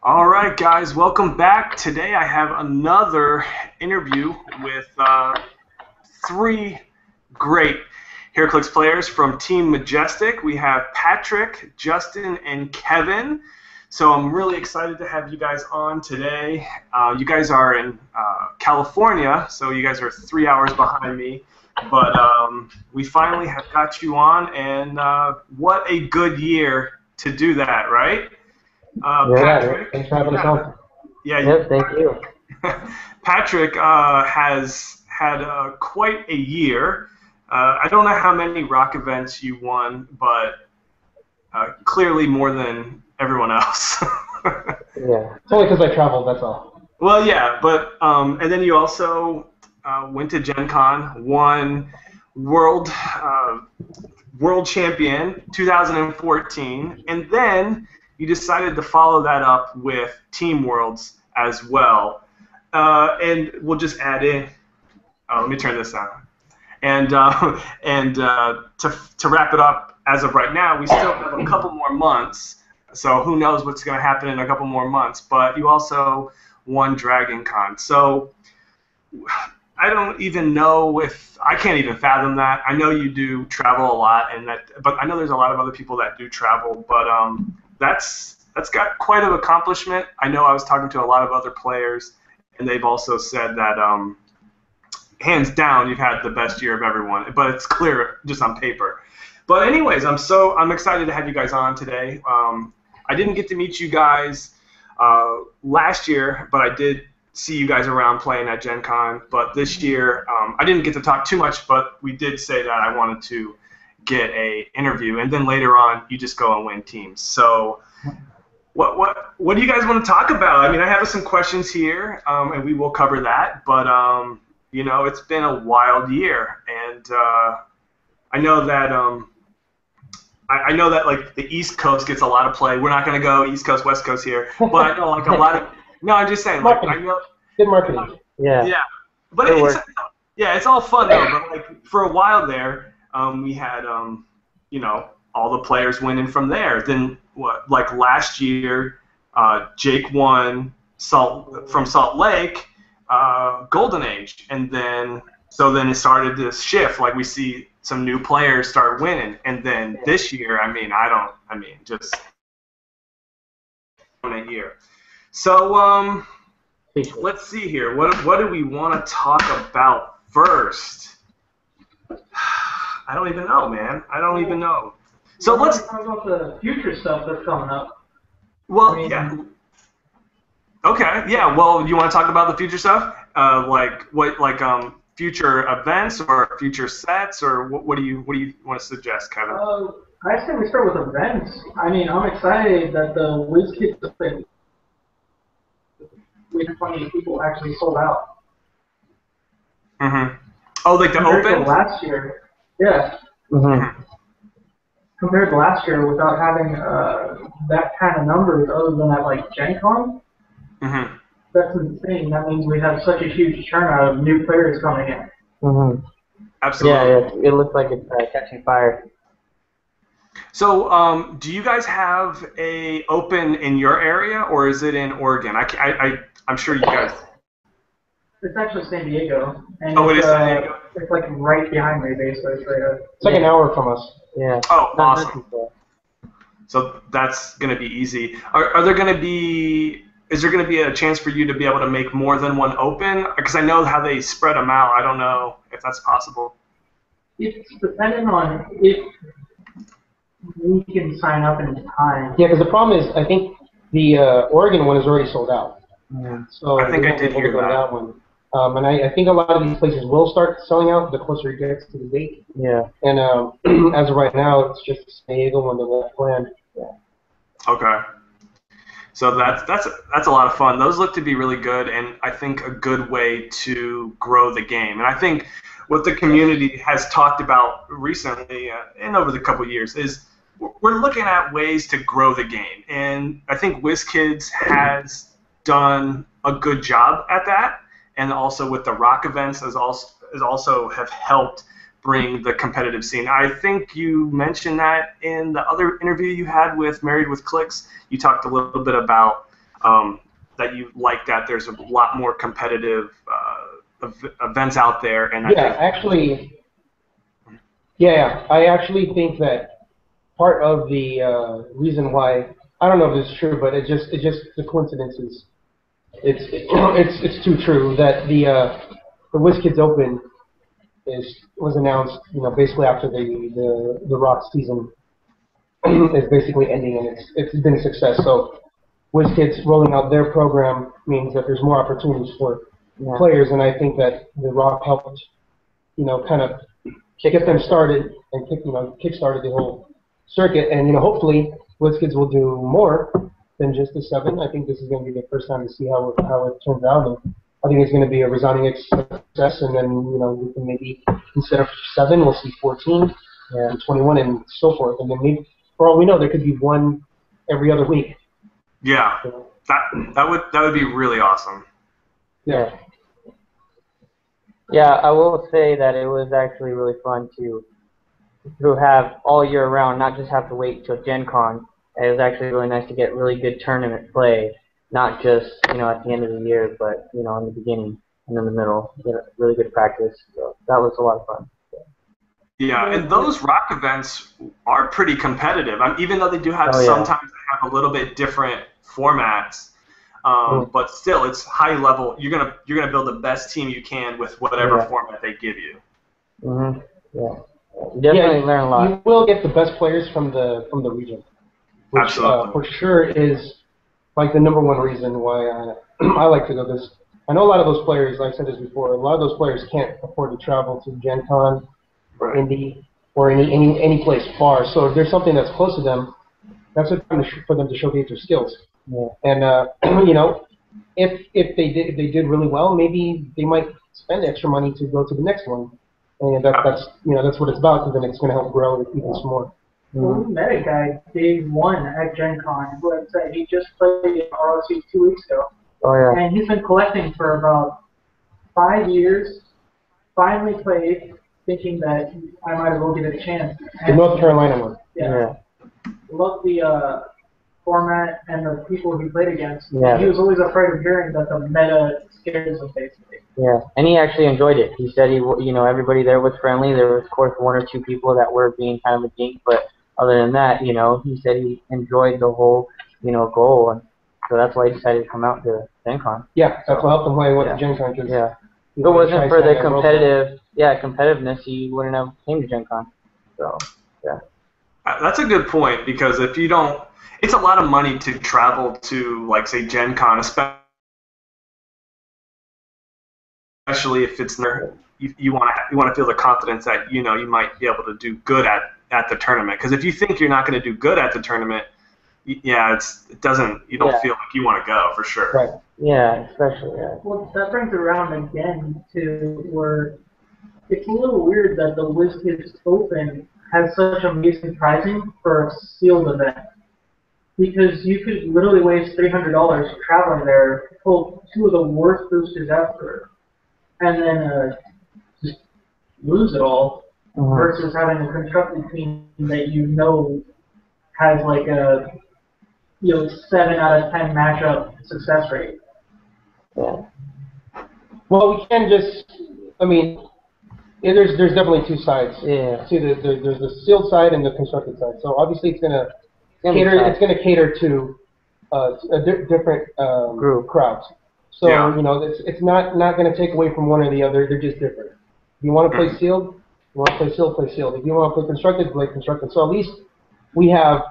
All right, guys, welcome back. Today I have another interview with three great Heroclix players from Team Majestic. We have Patrick, Justin, and Kevin. So I'm really excited to have you guys on today. You guys are in California, so you guys are 3 hours behind me. But we finally have got you on, and what a good year to do that, right? Patrick, thanks for having us on. Yeah, yep, thank you. Patrick has had quite a year. I don't know how many rock events you won, but clearly more than everyone else. Yeah, it's only because I traveled, that's all. Well, yeah, but and then you also went to Gen Con, won world champion 2014, and then you decided to follow that up with Team Worlds as well. And we'll just add in. Let me turn this on. And to wrap it up, as of right now, we still have a couple more months. So who knows what's going to happen in a couple more months. But you also won Dragon Con. So I don't even know if I can't even fathom that. I know you do travel a lot, but I know there's a lot of other people that do travel. But that's got quite an accomplishment. I know I was talking to a lot of other players, and they've also said that hands down you've had the best year of everyone. But it's clear just on paper. But anyways, I'm excited to have you guys on today. I didn't get to meet you guys last year, but I did see you guys around playing at Gen Con. But this year, I didn't get to talk too much, but we did say that I wanted to get a interview, and then later on, you just go and win teams. So, what do you guys want to talk about? I mean, I have some questions here, and we will cover that. But you know, it's been a wild year, and I know that I know that like the East Coast gets a lot of play. We're not going to go East Coast, West Coast here, but I know like a lot of. No, I'm just saying. Like, I know. Good marketing. Yeah. Yeah, but it's all fun though. But like for a while there, we had you know, all the players winning from there. Then what? Like last year, Jake won from Salt Lake, Golden Age, and then it started this shift. Like we see some new players start winning, and then this year, just a year. So let's see here. What do we want to talk about first? I don't even know, man. I don't even know. So let's talk about the future stuff that's coming up. Well, yeah. Okay, yeah. Well, you want to talk about the future stuff? Future events or future sets, or what do you want to suggest, Kevin? I say we start with events. I mean, I'm excited that the WizKids thing with 20 people actually sold out. Mm-hmm. Oh, like the Compared open? To last year, yeah. Mm-hmm. Compared to last year, without having that kind of numbers, other than at like Gen Con, that's insane. That means we have such a huge turnout of new players coming in. Mm-hmm. Absolutely. Yeah, it looks like it's catching fire. So, do you guys have a open in your area, or is it in Oregon? I'm sure you guys. It's actually San Diego. And it is San Diego? It's like right behind me, basically. It's like an hour from us. Yeah. Oh, awesome. So that's going to be easy. Is there going to be a chance for you to be able to make more than one open? Because I know how they spread them out. I don't know if that's possible. It's dependent on if we can sign up in time. Yeah, because the problem is, I think the Oregon one is already sold out. So I think I did hear that one. And I think a lot of these places will start selling out the closer it gets to the date. Yeah. And as of right now, it's just San Diego one that left planned. Yeah. Okay. So that's a lot of fun. Those look to be really good, and I think a good way to grow the game. And I think what the community has talked about recently and over the couple of years is we're looking at ways to grow the game. And I think WizKids has done a good job at that, and also with the rock events has also have helped bring the competitive scene. I think you mentioned that in the other interview you had with Married with Clicks. You talked a little bit about that you like that there's a lot more competitive events out there. And I actually think that part of the reason why, I don't know if it's true, but it's just the coincidences. It's too true that the WizKids Open was announced, basically after the Rock season is basically ending, and it's been a success. So WizKids rolling out their program means that there's more opportunities for players, and I think that the Rock helped, kind of get them started and kick-started the whole circuit, and hopefully WizKids will do more than just the 7. I think this is going to be the first time to see how it turns out. And I think it's going to be a resounding success, and then we can maybe, instead of 7, we'll see 14 and 21 and so forth, and then maybe, for all we know, there could be one every other week. Yeah, that would be really awesome. Yeah. Yeah, I will say that it was actually really fun to have all year round, not just have to wait till Gen Con. It was actually really nice to get really good tournament play, not just at the end of the year, but in the beginning and in the middle, get really good practice. So that was a lot of fun. Yeah, and those Rock events are pretty competitive. Even though they do have sometimes they have a little bit different formats, but still it's high level. You're gonna build the best team you can with whatever format they give you. Mhm. Yeah. You definitely learn a lot. You will get the best players from the region, which Absolutely. For sure is like the #1 reason why I like to go this. I know a lot of those players, like I said this before, a lot of those players can't afford to travel to Gen Con or Indy or any place far. So if there's something that's close to them, that's a time for them to showcase their skills. Yeah. And if they did really well, maybe they might spend extra money to go to the next one. And that's what it's about, because then it's going to help grow even some more. Well, we met a guy, day 1 at Gen Con, who had said he just played in ROC 2 weeks ago. Oh, yeah. And he's been collecting for about 5 years, finally played, thinking that I might as well get a chance. The North Carolina one. Yeah. Loved the format and the people he played against. Yeah. He was always afraid of hearing that the meta scares him, basically. Yeah, and he actually enjoyed it. He said everybody there was friendly. There was, of course, 1 or 2 people that were being kind of a dink, but other than that, he said he enjoyed the whole, goal, and so that's why he decided to come out to Gen Con. Yeah, that's what helped him why he went to Gen Con. Yeah. If it wasn't for the competitiveness, he wouldn't have came to Gen Con. So, yeah. That's a good point, because if you don't, it's a lot of money to travel to, like, say, Gen Con, especially if it's you want to feel the confidence that you might be able to do good at the tournament. Because if you think you're not going to do good at the tournament, you don't feel like you want to go for sure. Right. Yeah, especially. Yeah. Well, that brings it around again to where it's a little weird that the WizKids Open has such amazing pricing for a sealed event, because you could literally waste $300 traveling there, pull 2 of the worst boosters ever, and then just lose it all, versus having a constructed team that has like a 7 out of 10 matchup success rate. Yeah. Well, we can just, there's definitely 2 sides. Yeah. There's the sealed side and the constructed side. So obviously it's gonna cater to different group crowds. So it's not going to take away from one or the other. They're just different. If you want to play sealed, play sealed. If you want to play constructed, play constructed. So at least we have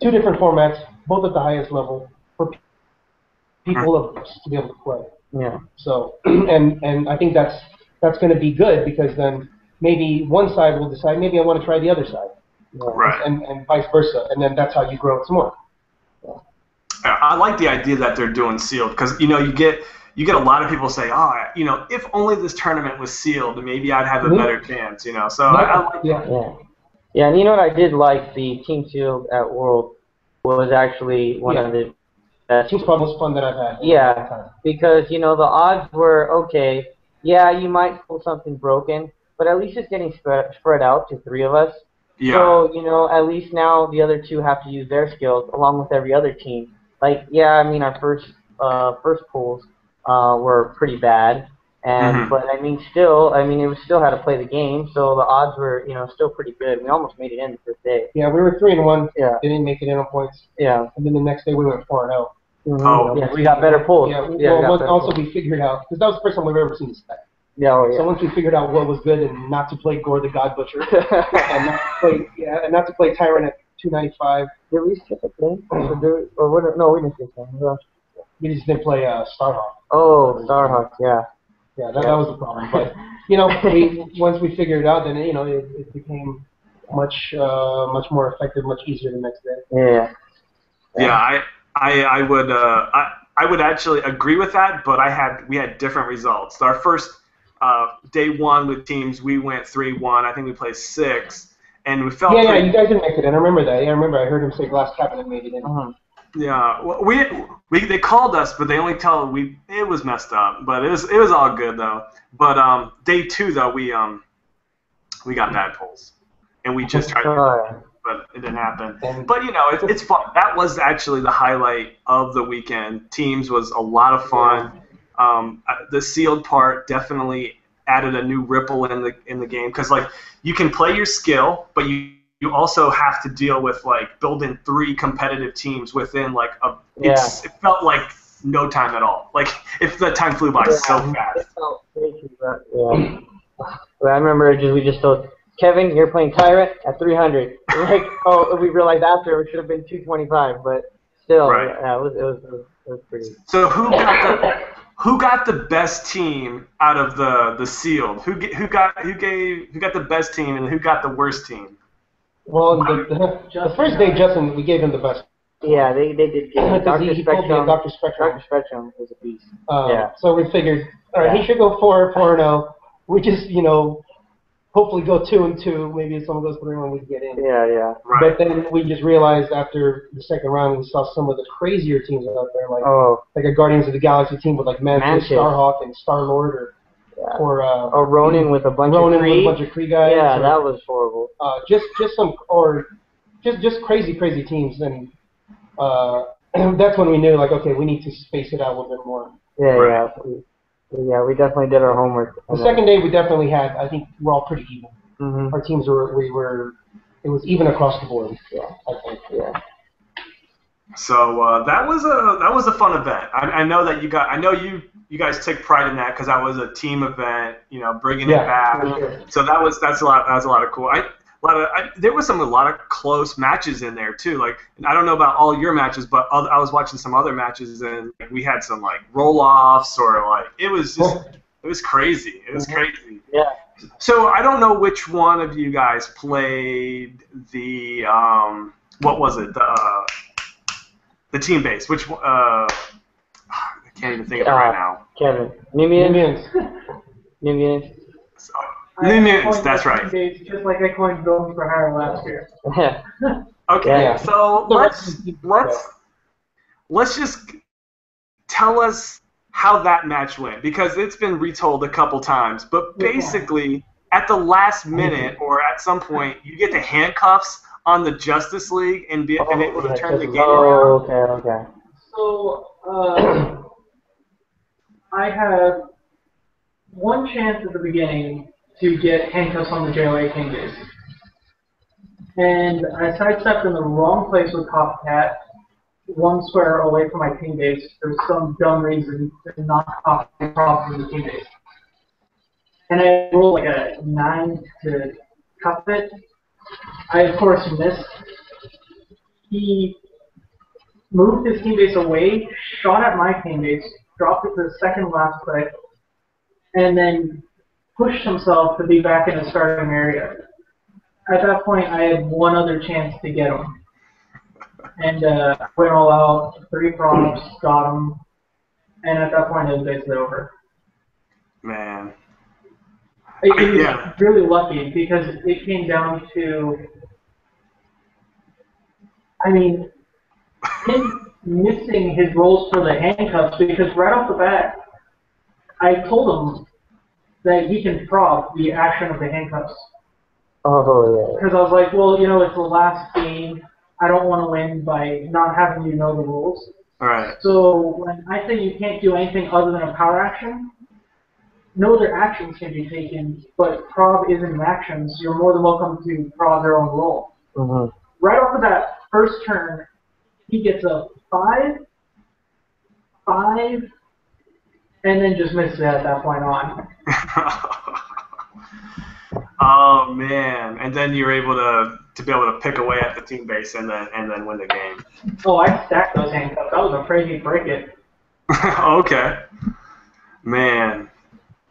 2 different formats, both at the highest level, for people to be able to play. Yeah. So and I think that's going to be good, because then maybe one side will decide, maybe I want to try the other side. Right. And vice versa, and then that's how you grow it some more. I like the idea that they're doing sealed, because you get a lot of people say, if only this tournament was sealed, maybe I'd have a better chance. So I like that. Yeah, and you know what I did like, the Team Sealed at World was actually one of the best. It's probably the most fun that I've had. Yeah, because the odds were okay. Yeah, you might pull something broken, but at least it's getting spread out to 3 of us. Yeah. So, you know, at least now the other 2 have to use their skills along with every other team. Like, yeah, I mean, our first pools were pretty bad, and but I mean, still, I mean, it was still had to play the game, so the odds were, you know, still pretty good. We almost made it in the first day. Yeah, we were 3-1. Yeah. Didn't make it in on points. Yeah. And then the next day we went 4-0. Oh. Yeah, we got better pools. Yeah. Well, we figured out, because that was the first time we've ever seen the stat. Yeah, oh, yeah. So once we figured out what was good and not to play Gore the God Butcher, and not to play Tyrant at 295. Did we skip a thing? Or what? No, we didn't skip a thing. We just didn't play Starhawk. Oh, Starhawk, yeah. Yeah, that was the problem. But you know, once we figured it out, then you know it became much more effective, much easier the next day. Yeah. Yeah, I would actually agree with that, but we had different results. Our first day 1 with teams, we went 3-1. I think we played 6, and we felt. Yeah, you guys didn't make it in. I remember that. Yeah, I remember. I heard him say Glass Cabinet made it in. Yeah, well, they called us, but they only tell it was messed up, but it was all good though. But day 2 though, we got bad pulls, and we just tried to, but it didn't happen. But you know, it's fun. That was actually the highlight of the weekend. Teams was a lot of fun. The sealed part definitely added a new ripple in the game, because like you can play your skill, but you also have to deal with like building 3 competitive teams within like it felt like no time at all. Like if the time flew by so fast. It felt crazy, but yeah. But I remember we just told Kevin, you're playing Tyrant at 300. Like, oh, we realized after it should have been 225, but still, yeah, it was pretty. So who got the best team out of the sealed? Who got the best team, and who got the worst team? Well, the first day, Justin, we gave him the best. Yeah, they did give him Dr. Spectrum. Dr. Spectrum was a beast. So we figured, all right, he should go 4-0. We just, you know, hopefully go 2-2. Maybe if someone goes 3-1, we get in. Yeah. Right. But then we just realized after the second round, we saw some of the crazier teams out there, like a Guardians of the Galaxy team with like Mantis, Starhawk, and Star-Lord, or Ronin with a bunch of Kree guys. Yeah, that was horrible. Just crazy teams, and that's when we knew, like, okay, we need to space it out a little bit more. Yeah, we definitely did our homework. The second day, we definitely had. I think we're all pretty even. Our teams were. It was even across the board. Yeah, I think. Yeah. So that was a fun event. I know that you guys took pride in that, because that was a team event. You know, bringing it back. Sure. So that's a lot of cool. There was a lot of close matches in there too. Like, I don't know about all your matches, but I was watching some other matches, and we had some like roll-offs, or like it was crazy. It was crazy. Yeah. So I don't know which one of you guys played the what was it, the team base? Which I can't even think of it right now. Kevin. Nimians. Minions, that's right. Just like I coined Golden for Hire last year. Okay, so let's just tell us how that match went, because it's been retold a couple times. But basically, at the last minute or at some point, you get the handcuffs on the Justice League and be able to turn the game around. Okay. So I had one chance at the beginning to get handcuffs on the JOA King base. And I sidestepped in the wrong place with Copycat, one square away from my team base for some dumb reason to not Copycat from the team base. And I rolled like a 9 to cup it. I, of course, missed. He moved his team base away, shot at my team base, dropped it to the second last click, and then pushed himself to be back in the starting area. At that point, I had one other chance to get him. And went all out, 3 props, got him, and at that point, it was basically over. Man. It was really lucky, because it came down to, I mean, him missing his rolls for the handcuffs, because right off the bat, I told him, that he can prop the action of the handcuffs. Oh, yeah. Because I was like, well, you know, it's the last game. I don't want to win by not having you know the rules. All right. So when I say you can't do anything other than a power action, no other actions can be taken, but prob isn't an action, so you're more than welcome to prob their own roll. Mm-hmm. Right off of that first turn, he gets a 5, 5, and then just misses it at that point on. Oh man! And then you're able to be able to pick away at the team base and then win the game. Oh, I stacked those handcuffs. I was afraid he'd break it. Okay. Man.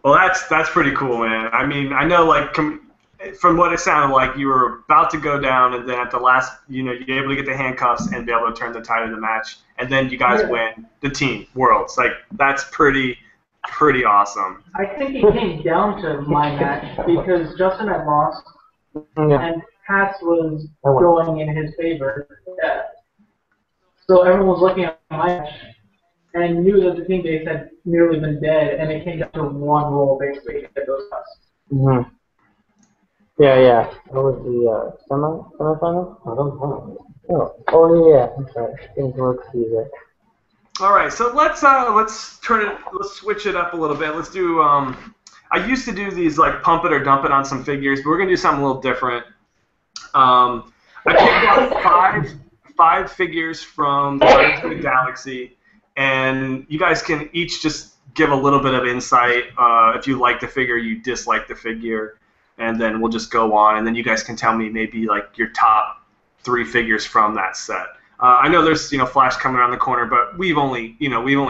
Well, that's pretty cool, man. I mean, I know, like, from what it sounded like, you were about to go down, and then at the last, you know, you're able to get the handcuffs and be able to turn the tide of the match, and then you guys win the team worlds. Like, that's pretty awesome. I think it came down to my match because Justin had lost, and Pat's was going in his favor. Yeah. So everyone was looking at my match and knew that the team base had nearly been dead, and it came down to one roll basically to get those cuts. Mm-hmm. Yeah. What was the semifinal? Oh yeah. I'm sorry. Let's see that. All right, so let's switch it up a little bit. Let's do. I used to do these like pump it or dump it on some figures, but we're gonna do something a little different. I picked out five figures from the Guardians of the Galaxy, and you guys can each just give a little bit of insight. If you like the figure, you dislike the figure, and then we'll just go on, and then you guys can tell me maybe like your top 3 figures from that set. I know there's Flash coming around the corner, but we've only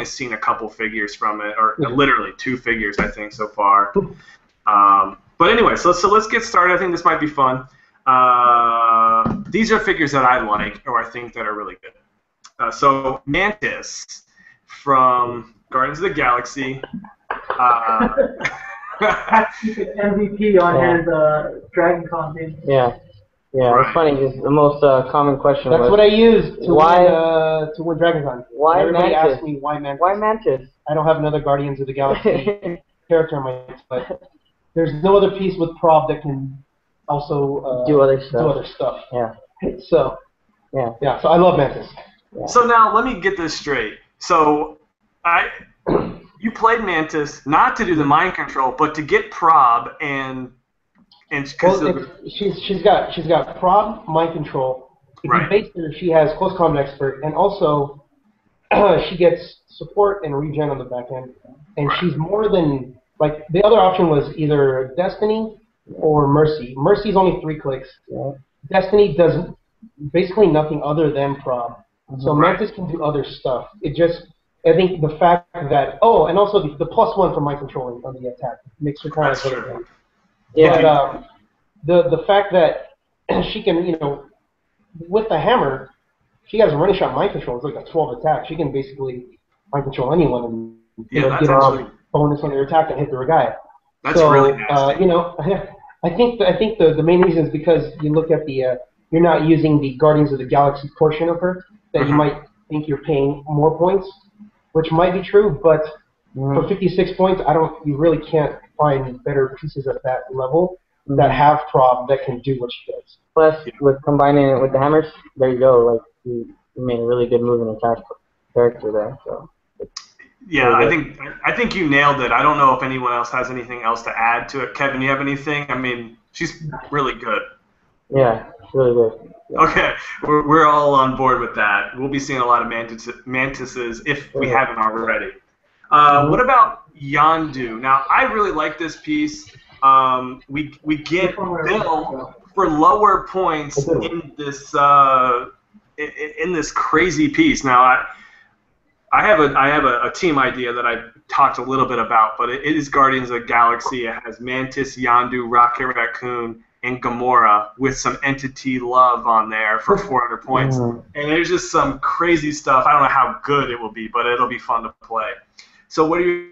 seen a couple figures from it, or literally 2 figures I think so far. But anyway, so let's get started. I think this might be fun. These are figures that I like, or I think that are really good. So Mantis from Guardians of the Galaxy. MVP on his Dragon Con team. Yeah. Right. It's funny. It's the most common question. That's what I used to win Dragon Con. Why Everybody Mantis? asks me why Mantis. Why Mantis? I don't have another Guardians of the Galaxy character in my list, but there's no other piece with prob that can also do other stuff. Yeah. So so I love Mantis. Yeah. So now let me get this straight. So you played Mantis not to do the mind control, but to get prob and she's got prob, mind control. If you base her, she has close combat expert, and also she gets support and regen on the back end. And she's more than like the other option was either Destiny or Mercy. Mercy's only 3 clicks. Yeah. Destiny does basically nothing other than prob. So Mantis can do other stuff. I think the fact that and also the +1 for mind controlling on the attack makes her kind of. Yeah. But the fact that she can, with the hammer, she has a running shot mind control. It's like a 12 attack. She can basically mind control anyone and give a bonus on their attack and hit the guy. That's really nasty. I think the main reason is because you look at the you're not using the Guardians of the Galaxy portion of her that you might think you're paying more points, which might be true, but for 56 points, you really can't find better pieces at that level that have prob that can do what she does. Plus, with combining it with the hammers, there you go. Like you made a really good move and attack character there. So. Yeah, I think you nailed it. I don't know if anyone else has anything else to add to it. Kevin, you have anything? I mean, she's really good. Yeah, it's really good. Yeah. Okay, we're all on board with that. We'll be seeing a lot of mantises if we haven't already. What about Yondu? Now, I really like this piece. We get Bill for lower points in this crazy piece. Now, I have a team idea that I talked a little bit about, but it is Guardians of the Galaxy. It has Mantis, Yondu, Rocket Raccoon, and Gamora with some entity love on there for 400 points. And there's just some crazy stuff. I don't know how good it will be, but it'll be fun to play. So what are your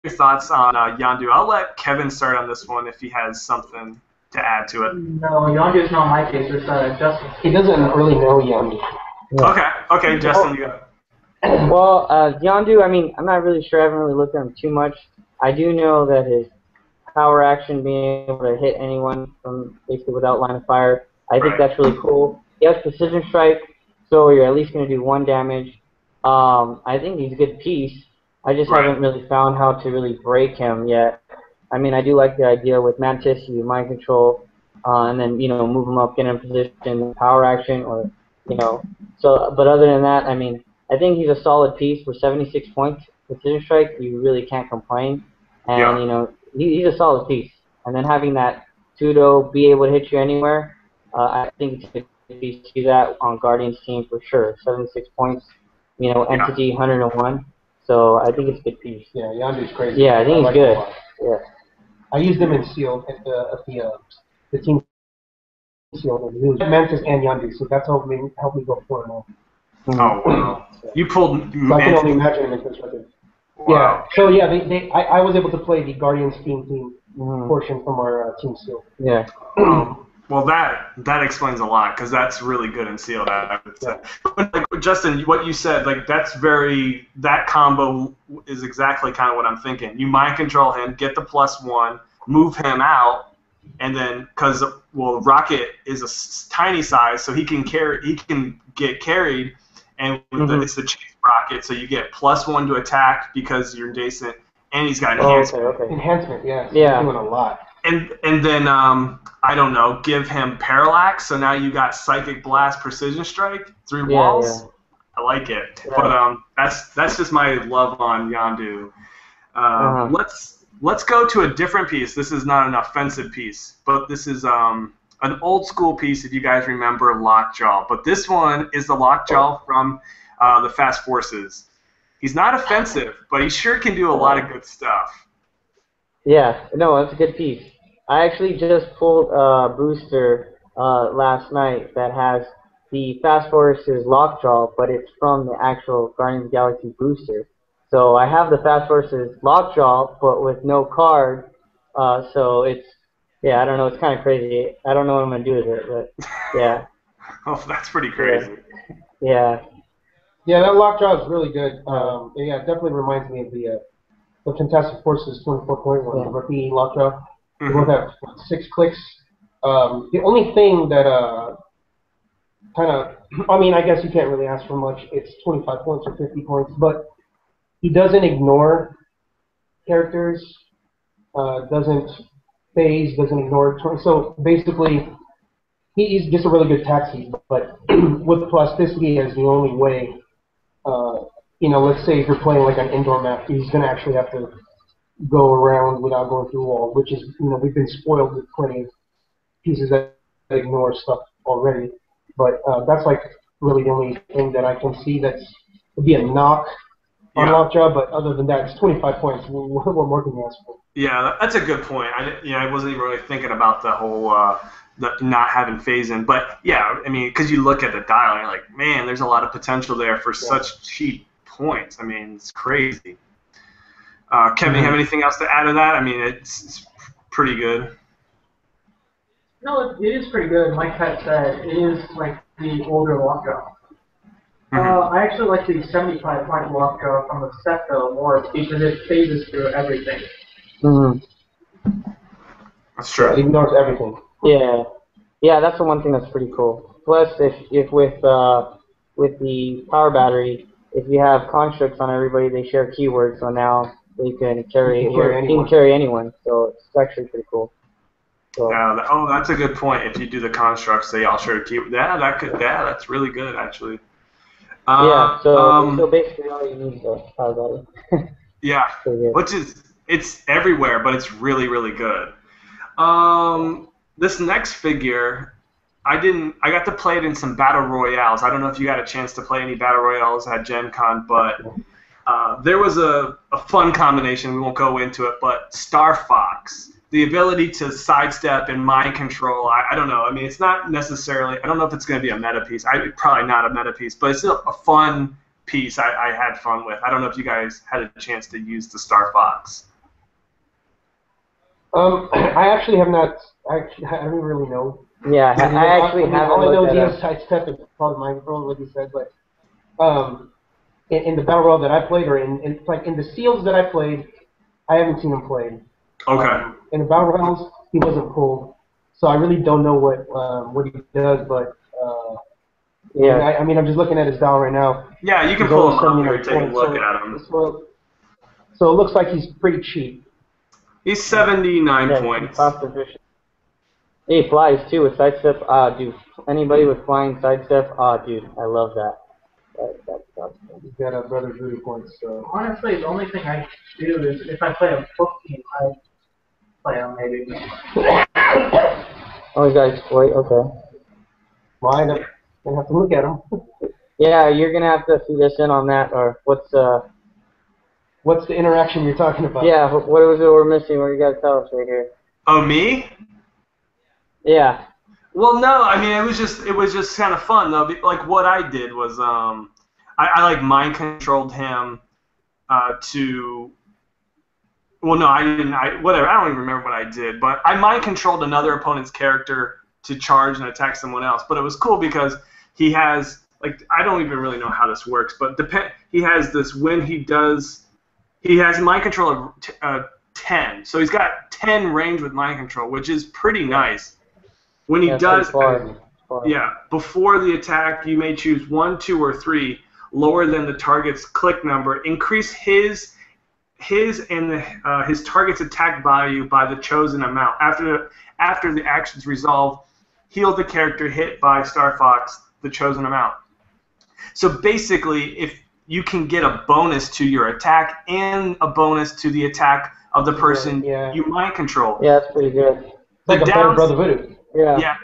thoughts on Yondu? I'll let Kevin start on this one if he has something to add to it. No, Yondu's not my case. It's Justin. He doesn't really know Yondu. Yeah. Okay, Justin, you go. Well, Yondu, I mean, I'm not really sure. I haven't really looked at him too much. I do know that his power action, being able to hit anyone from basically without line of fire. I think that's really cool. He has precision strike, so you're at least going to do 1 damage. I think he's a good piece. I just haven't really found how to really break him yet. I mean, I do like the idea with Mantis, you mind control, and then, move him up, get him in position, power action, or, So, but other than that, I mean, I think he's a solid piece for 76 points. Precision strike, you really can't complain. And, he's a solid piece. And then having that pseudo be able to hit you anywhere, I think it's a good piece to do that on Guardian's team for sure. 76 points, entity 101. So I think it's a good piece. Yeah, Yondu's crazy. Yeah, I think he's good. Yeah. I used him in sealed at the team sealed. He was Mantis and Yondu, so that's helped me go 4-0. Oh wow! You pulled. So I can only imagine him in this record. Wow. Yeah. So yeah, I was able to play the Guardians team portion from our team seal. Yeah. Well, that explains a lot, because that's really good in sealed. I would say. Like, Justin, what you said, like that combo is exactly kind of what I'm thinking. You mind control him, get the +1, move him out, and then because Rocket is a tiny size, so he can get carried, and it's the chase Rocket, so you get +1 to attack because you're adjacent, and he's got enhancement. Okay. Enhancement, yeah. Yeah. He's doing a lot. And then I don't know, give him Parallax, so now you got Psychic Blast, Precision Strike through walls. Yeah. I like it, but that's just my love on Yondu. Let's go to a different piece. This is not an offensive piece, but this is an old school piece. If you guys remember Lockjaw, but this one is the Lockjaw from the Fast Forces. He's not offensive, but he sure can do a lot of good stuff. Yeah, no, that's a good piece. I actually just pulled a booster last night that has the Fast Forces Lockjaw, but it's from the actual Guardians of the Galaxy booster. So I have the Fast Forces Lockjaw, but with no card. So it's, I don't know, it's kind of crazy. I don't know what I'm going to do with it, but yeah. Oh, that's pretty crazy. Yeah. Yeah, that Lockjaw is really good. It definitely reminds me of the Fantastic Forces 24.1, the rookie Lockjaw. They both have 6 clicks. The only thing that I guess you can't really ask for much. It's 25 points or 50 points, but he doesn't ignore characters, doesn't phase, doesn't ignore. So basically, he's just a really good taxi. But with plasticity as the only way, let's say if you're playing like an indoor map, he's going to actually have to go around without going through a wall, which is, we've been spoiled with plenty of pieces that ignore stuff already. But that's like really the only thing that I can see would be a knock on Lockjaw. But other than that, it's 25 points. What more can you ask for? Yeah, that's a good point. I wasn't even really thinking about the whole the not having phase in, but yeah, I mean, because you look at the dial and you're like, man, there's a lot of potential there for such cheap points. I mean, it's crazy. Kevin, you have anything else to add to that? I mean, it's pretty good. No, it is pretty good. Like Pat said, it is like the older Lockjaw. I actually like the 75-point Lockjaw from the set though more because it phases through everything. That's true. It ignores everything. Yeah, that's the one thing that's pretty cool. Plus, if with the power battery, if you have constructs on everybody, they share keywords, so now they can carry anyone. So it's actually pretty cool. So. That's a good point. If you do the constructs, they all share keyword. That's really good actually. So basically all you need is a power battery. Yeah, which is it's everywhere, but it's really really good. This next figure, I got to play it in some battle royales. I don't know if you got a chance to play any battle royales at Gen Con, but there was a fun combination. We won't go into it, but Star Fox, the ability to sidestep and mind control. I don't know. I mean, it's not necessarily. I don't know if it's going to be a meta piece. Probably not a meta piece, but it's still a fun piece. I had fun with. I don't know if you guys had a chance to use the Star Fox. I actually have not. I don't really know. Yeah, I actually haven't. All I know is he has sidestep and part of mind control, what he said. But in the battle royale that I played, or in the seals that I played, I haven't seen him played. Okay. In the battle rounds, he wasn't pulled, so I really don't know what he does. But yeah, I mean, I'm just looking at his battle right now. Yeah, you can He's pull him only up here and take a 79 look points, at him. so it looks like he's pretty cheap. He's 79 Yeah, points. cost efficient. He flies too with sidestep. Dude, anybody with flying sidestep, dude, I love that. That's He's got a brother voodoo points. So honestly, the only thing I do is if I play a book team, I play him maybe. Oh, you guys, wait, okay. well, I have to look at him. Yeah, you're gonna have to feed us in on that, or what's the interaction you're talking about? Yeah, what was it we're missing? What you gotta tell us right here? Oh, me? Yeah. Well, no, I mean, it was just kind of fun though. Like what I did was, I like mind controlled him to. Well, no, I didn't. Whatever. I don't even remember what I did, but I mind controlled another opponent's character to charge and attack someone else. But it was cool because he has like I don't even really know how this works, but he has this when he does. He has mind control of 10, so he's got 10 range with mind control, which is pretty nice. When he does, yeah, before the attack, you may choose 1, 2, or 3 lower than the target's click number. Increase his and his target's attack value by the chosen amount. After the actions resolve, heal the character hit by Star Fox the chosen amount. So basically, if you can get a bonus to your attack and a bonus to the attack of the person you mind control. Yeah, that's pretty good. Like a better brother voodoo. Yeah.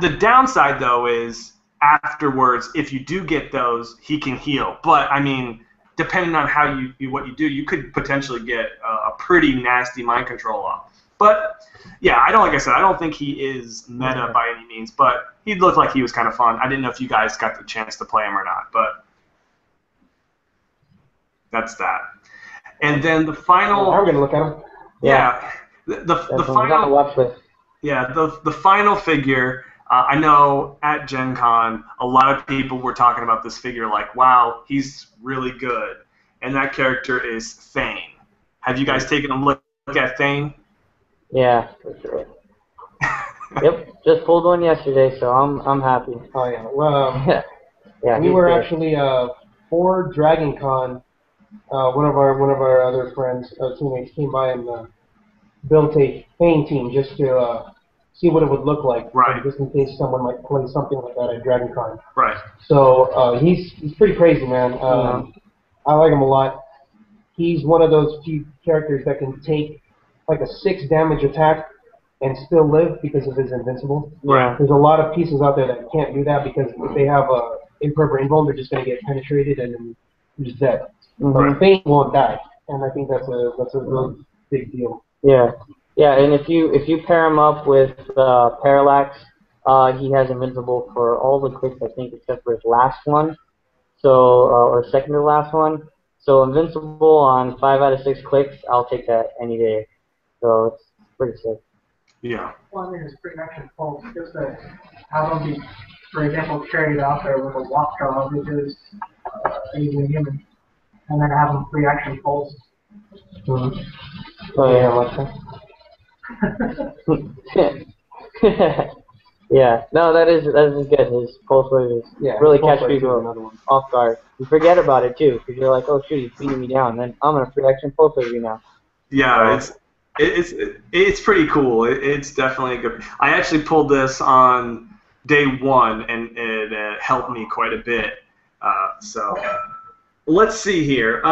The downside, though, is afterwards, if you do get those, he can heal. But, I mean, depending on how what you do, you could potentially get a pretty nasty mind control off. But, yeah, like I said, I don't think he is meta by any means. But he looked like he was kind of fun. I didn't know if you guys got the chance to play him or not. But that's that. And then the final... I'm going to look at him. Yeah. The final... Watch this. Yeah, the final figure, I know at Gen Con, a lot of people were talking about this figure like, wow, he's really good. And that character is Thane. Have you guys taken a look at Thane? Yeah, for sure. Yep, just pulled one yesterday, so I'm happy. Oh, yeah. Well, yeah, we were actually for Dragon Con. One of our other friends, teammates, came by and built a Thane team just to see what it would look like, right? Just in case someone might play something like that at Dragon Con. Right. So he's pretty crazy, man. I like him a lot. He's one of those few characters that can take like a 6 damage attack and still live because of his invincible. Yeah. There's a lot of pieces out there that can't do that because if they have a imperfect invuln, they're just going to get penetrated and then just dead. But Thane won't die, and I think that's a really big deal. Yeah, yeah, and if you pair him up with Parallax, he has invincible for all the clicks, I think, except for his last one, so or second to last one. So invincible on 5 out of 6 clicks, I'll take that any day. So it's pretty sick. Yeah. Well, I mean, it's pretty action pulse. Just to have him be, for example, carried out there with a walk dog, which is even human, and then have him free action pulse. Oh yeah, yeah, no, that is good. His pulse wave is really catch people off guard. You forget about it too, because you're like, oh shoot, he's beating me down. Then I'm gonna free action pulse wave you now. Yeah, it's pretty cool. It's definitely good. I actually pulled this on day 1, and it helped me quite a bit. So let's see here.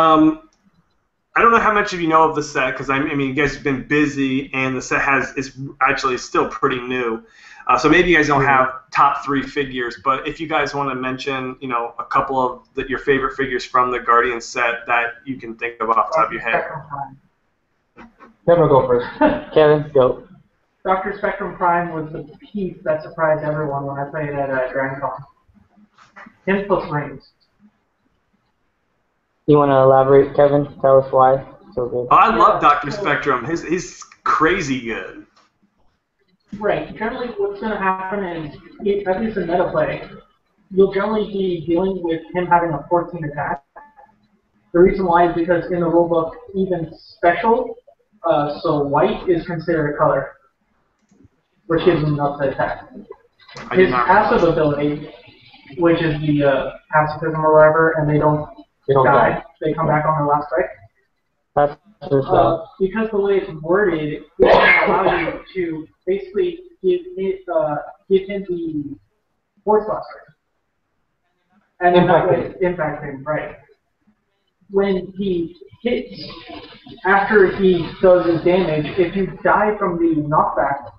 I don't know how much of you know of the set because I mean you guys have been busy and the set is actually still pretty new. So maybe you guys don't have top 3 figures, but if you guys want to mention, a couple of your favorite figures from the Guardian set that you can think of off the top of your head. Kevin, go first. Kevin, go. Dr. Spectrum Prime was the piece that surprised everyone when I played at Dragon Con. Him plus rings. You want to elaborate, Kevin? Tell us why it's so good. Oh, I love Dr. Spectrum. He's crazy good. Right. Generally, what's going to happen is, at least in meta play, you'll generally be dealing with him having a 14 attack. The reason why is because in the rulebook, even special So white is considered a color, which gives him enough to attack. His passive ability, which is the pacifism or whatever, and they don't die. They come back on their last strike. Because the way it's worded, it allows you to basically give him the force buster. And impact him, right. When he hits, after he does his damage, if you die from the knockback,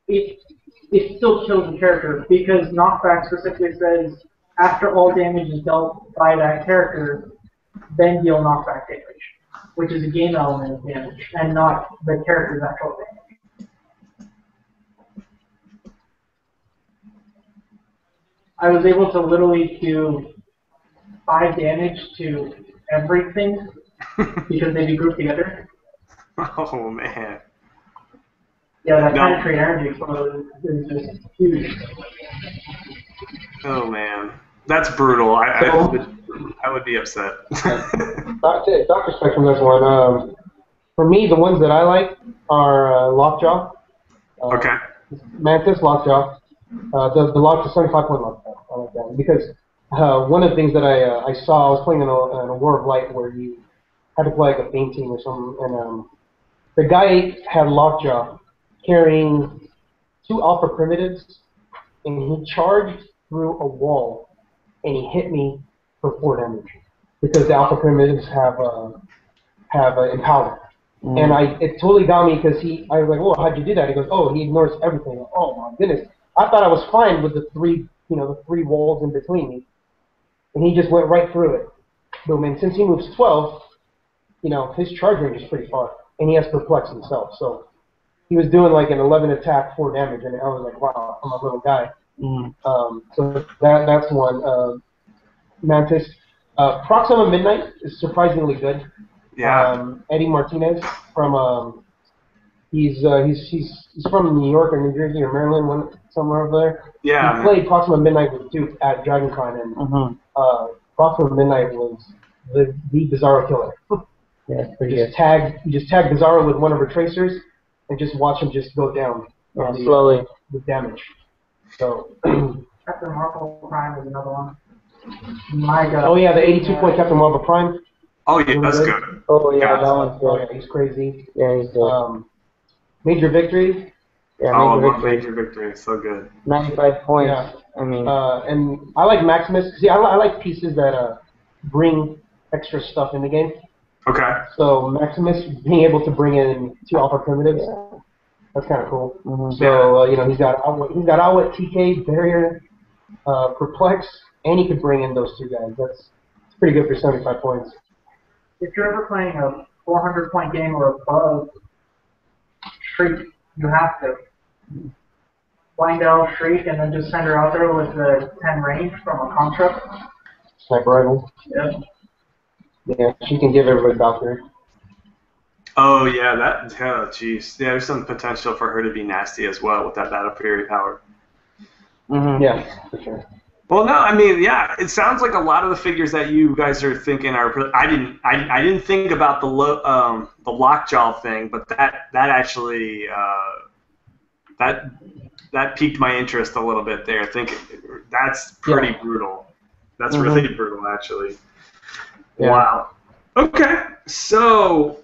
it still kills the character, because knockback specifically says after all damage is dealt by that character, then deal knockback damage, which is a game element of damage, and not the character's actual damage. I was able to literally do 5 damage to everything because they be grouped together. Oh man. Yeah, that penetrate energy explosion is just huge. Oh man, that's brutal. I would be upset. Doctor Spectrum has one. For me, the ones that I like are Lockjaw. Okay. Mantis, Lockjaw. The Lockjaw 75-point Lockjaw. I like that because one of the things that I saw, I was playing in a War of Light where you had to play like a theme team or something, and the guy had Lockjaw carrying 2 alpha primitives, and he charged through a wall, and he hit me for 4 damage because the alpha primitives have empower. And it totally got me because I was like, "Whoa, how'd you do that?" He goes, "Oh, he ignores everything." Like, oh my goodness! I thought I was fine with the 3 walls in between me, and he just went right through it. Boom! And since he moves 12, his charge range is pretty far, and he has perplex himself, so he was doing like an 11 attack, 4 damage, and I was like, "Wow, I'm a little guy." So that's one. Mantis. Proxima Midnight is surprisingly good. Yeah. Eddie Martinez from he's from New York or New Jersey or Maryland, somewhere over there. Yeah. He played Proxima Midnight with Duke at DragonCon, and Proxima Midnight was the Bizarro killer. Yeah, pretty You just tag Bizarro with one of her tracers, and just watch him just go down slowly with damage. So. Captain Marvel Prime is another one. My God. Oh yeah, the 82-point Captain Marvel Prime. Oh yeah, that's good. Oh yeah, that one's good. Oh yeah, he's crazy. Yeah, he's good. Major Victory. Yeah, Major Victory, so good. 95 points. Yeah. I mean. And I like Maximus. See, I like pieces that bring extra stuff in the game. Okay. So Maximus being able to bring in 2 alpha primitives, that's kind of cool. So he's got Outwit, TK, Barrier, Perplex, and he could bring in those 2 guys. That's pretty good for 75 points. If you're ever playing a 400-point game or above, Shriek, you have to. Blind Owl, Shriek, and then just send her out there with the 10 range from a construct. Sniper Rifle. Yep. Yeah, she can give everybody Valkyrie. Oh yeah, jeez. Yeah, there's some potential for her to be nasty as well with that Battle Fury power. Yeah, for sure. Well, no, I mean, yeah, it sounds like a lot of the figures that you guys are thinking are. I didn't think about the Lockjaw thing, but that actually that piqued my interest a little bit there. I think that's pretty brutal. That's really brutal, actually. Yeah. Wow. Okay, so.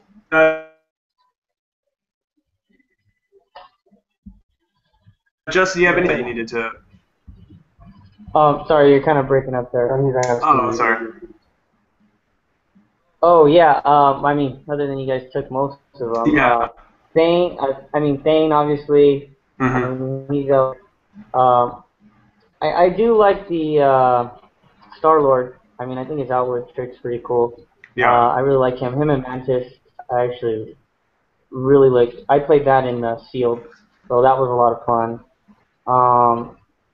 Justin, do you have anything you needed to? Sorry, you're kind of breaking up there. Oh, sorry. Oh yeah. I mean, other than you guys took most of them. Yeah. Thane. Thane, obviously. He's a. I do like the Star-Lord. I mean, I think his outward trick's pretty cool. Yeah. I really like him. Him and Mantis. I actually really like. I played that in Sealed, so that was a lot of fun.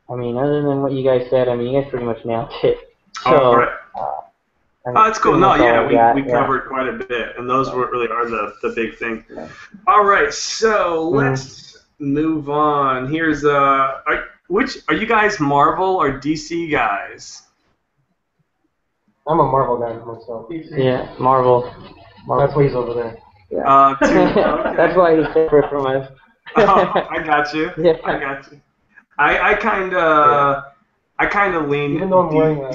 I mean, other than what you guys said, I mean, you guys pretty much nailed it. So, right. That's cool. No, yeah, we covered quite a bit, and those really are the big thing. Yeah. All right, so let's move on. Here's are you guys Marvel or DC guys? I'm a Marvel guy myself. Yeah, Marvel. That's why he's over there. Yeah. Okay. That's why he's separate from us. I got you. Yeah. I got you. I kind of lean. Even though I'm wearing a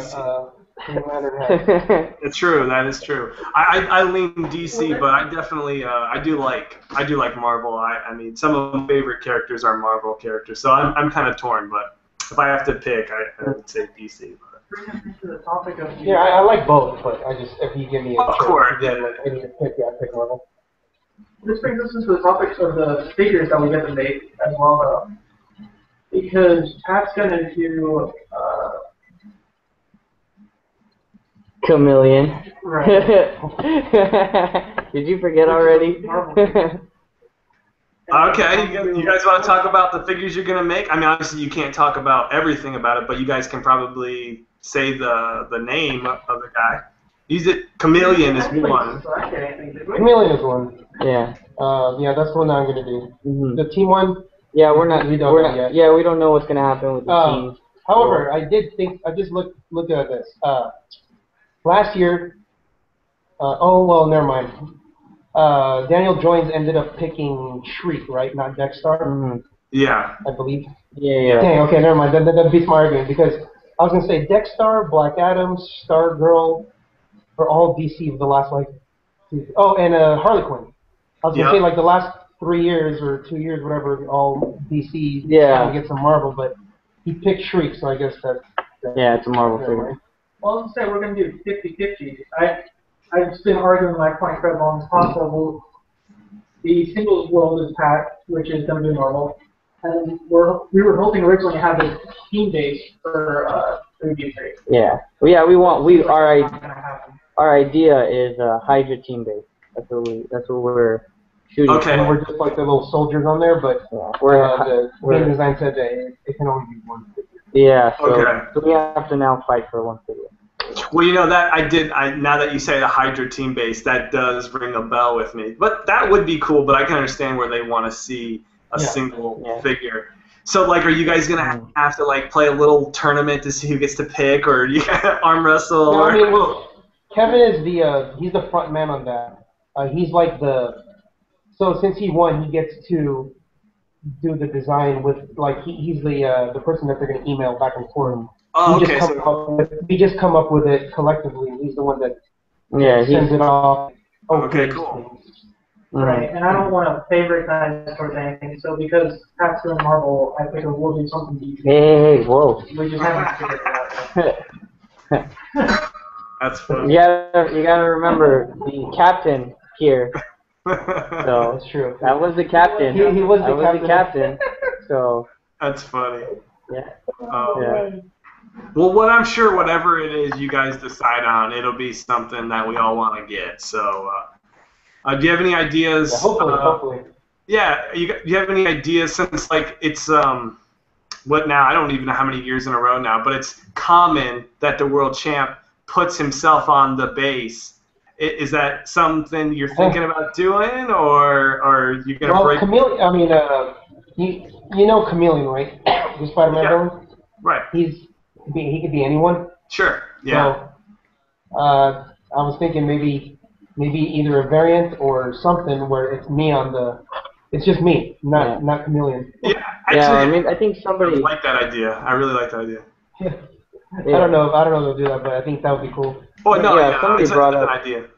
Green Lantern hat. It's true. That is true. I lean DC, but I definitely I do like Marvel. I mean, some of my favorite characters are Marvel characters, so I'm kind of torn. But if I have to pick, I would say DC. Yeah, I like both, but I just if you give me a Of choice, course, again, like I need to pick, I pick Marvel. This brings us into the topic of the figures that we get to make as well, though. Because Pat's gonna do Chameleon. right. Did you forget already? Okay, you guys want to talk about the figures you're gonna make? I mean, obviously you can't talk about everything about it, but you guys can probably say the name of the guy. Use it. Chameleon is one. Chameleon is one. Yeah. Yeah, that's the one that I'm gonna do. Mm-hmm. The team one. Yeah, we don't know yet. Yeah, we don't know what's gonna happen with the teams. However, I did think I just looked at this. Last year. Oh well, never mind. Daniel Joins ended up picking Shriek, right? Not Dexstar. Mm-hmm. Yeah. I believe. Yeah. Dang, okay, never mind. That beats my argument because I was gonna say Dexstar, Black Adam, Stargirl, are all DC for the last and Harley Quinn. I was gonna say like the last 3 years or 2 years, whatever, all DC trying to get some Marvel, but he picked Shriek, so I guess that's yeah, it's a Marvel figure. Well, let's say we're going to do 50-50. I've just been arguing with my point incredible on this possible. The singles world is packed, which is going to be Marvel. And we were hoping originally to have a team base for 3D3. Yeah. Well, yeah, our idea is Hydra team base. That's what we're shooting. Okay. And we're just like the little soldiers on there, but the game design said that it can only be one figure. Yeah, so we have to now fight for one figure. Well, you know that now that you say the Hydra team base, that does ring a bell with me. But that would be cool. But I can understand where they want to see a single figure. So, like, are you guys gonna have to like play a little tournament to see who gets to pick, or you arm wrestle? No, I mean, well, Kevin is he's the front man on that. He's like so since he won, he gets to do the design with like he's the person that they're gonna email back and forth. Oh, We just come up with it collectively. He's the one that sends it off. Okay, cool. Right, and I don't want to favoritize towards anything, so because Pat's doing Marvel, I think we'll do something deep. Hey, whoa. We just haven't figured it out. That's funny. You gotta remember the captain here. So that's true. That was the captain. He was the captain. So that's funny. Yeah. Well, what I'm sure, whatever it is you guys decide on, it'll be something that we all want to get. So, do you have any ideas? Yeah, hopefully. Yeah, do you have any ideas since like it's what now? I don't even know how many years in a row now, but it's common that the world champ puts himself on the base. Is that something you're thinking about doing, or are you gonna break? Chameleon. I mean, you know Chameleon, right? The Spider-Man villain. Right. He could be anyone. Sure. Yeah. So, I was thinking maybe either a variant or something where it's me on the. It's just me, not Chameleon. Yeah. Actually, I think somebody. I like that idea. I really like that idea. Yeah. I don't know if they'll do that, but I think that would be cool. Oh no! Somebody brought up an idea.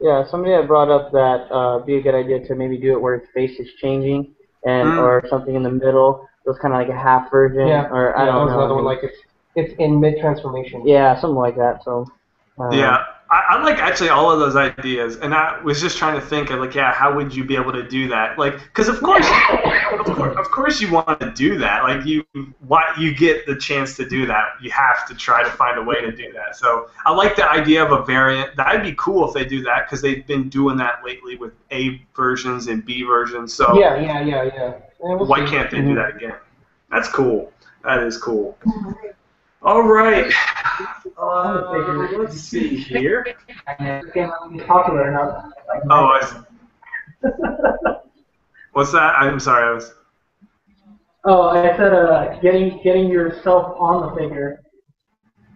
Yeah, somebody had brought up that be a good idea to maybe do it where his face is changing or something in the middle. It was kind of like a half version, or I don't know. Another one like it's in mid transformation. Yeah, something like that. So. I like actually all of those ideas, and I was just trying to think of like, how would you be able to do that? Like, because of course you want to do that. Like you get the chance to do that, you have to try to find a way to do that. So I like the idea of a variant. That'd be cool if they do that because they've been doing that lately with A versions and B versions. So yeah. Why can't they do that again? That's cool. That is cool. All right. Let's see here. Popular enough. What's that? I'm sorry. I said getting yourself on the figure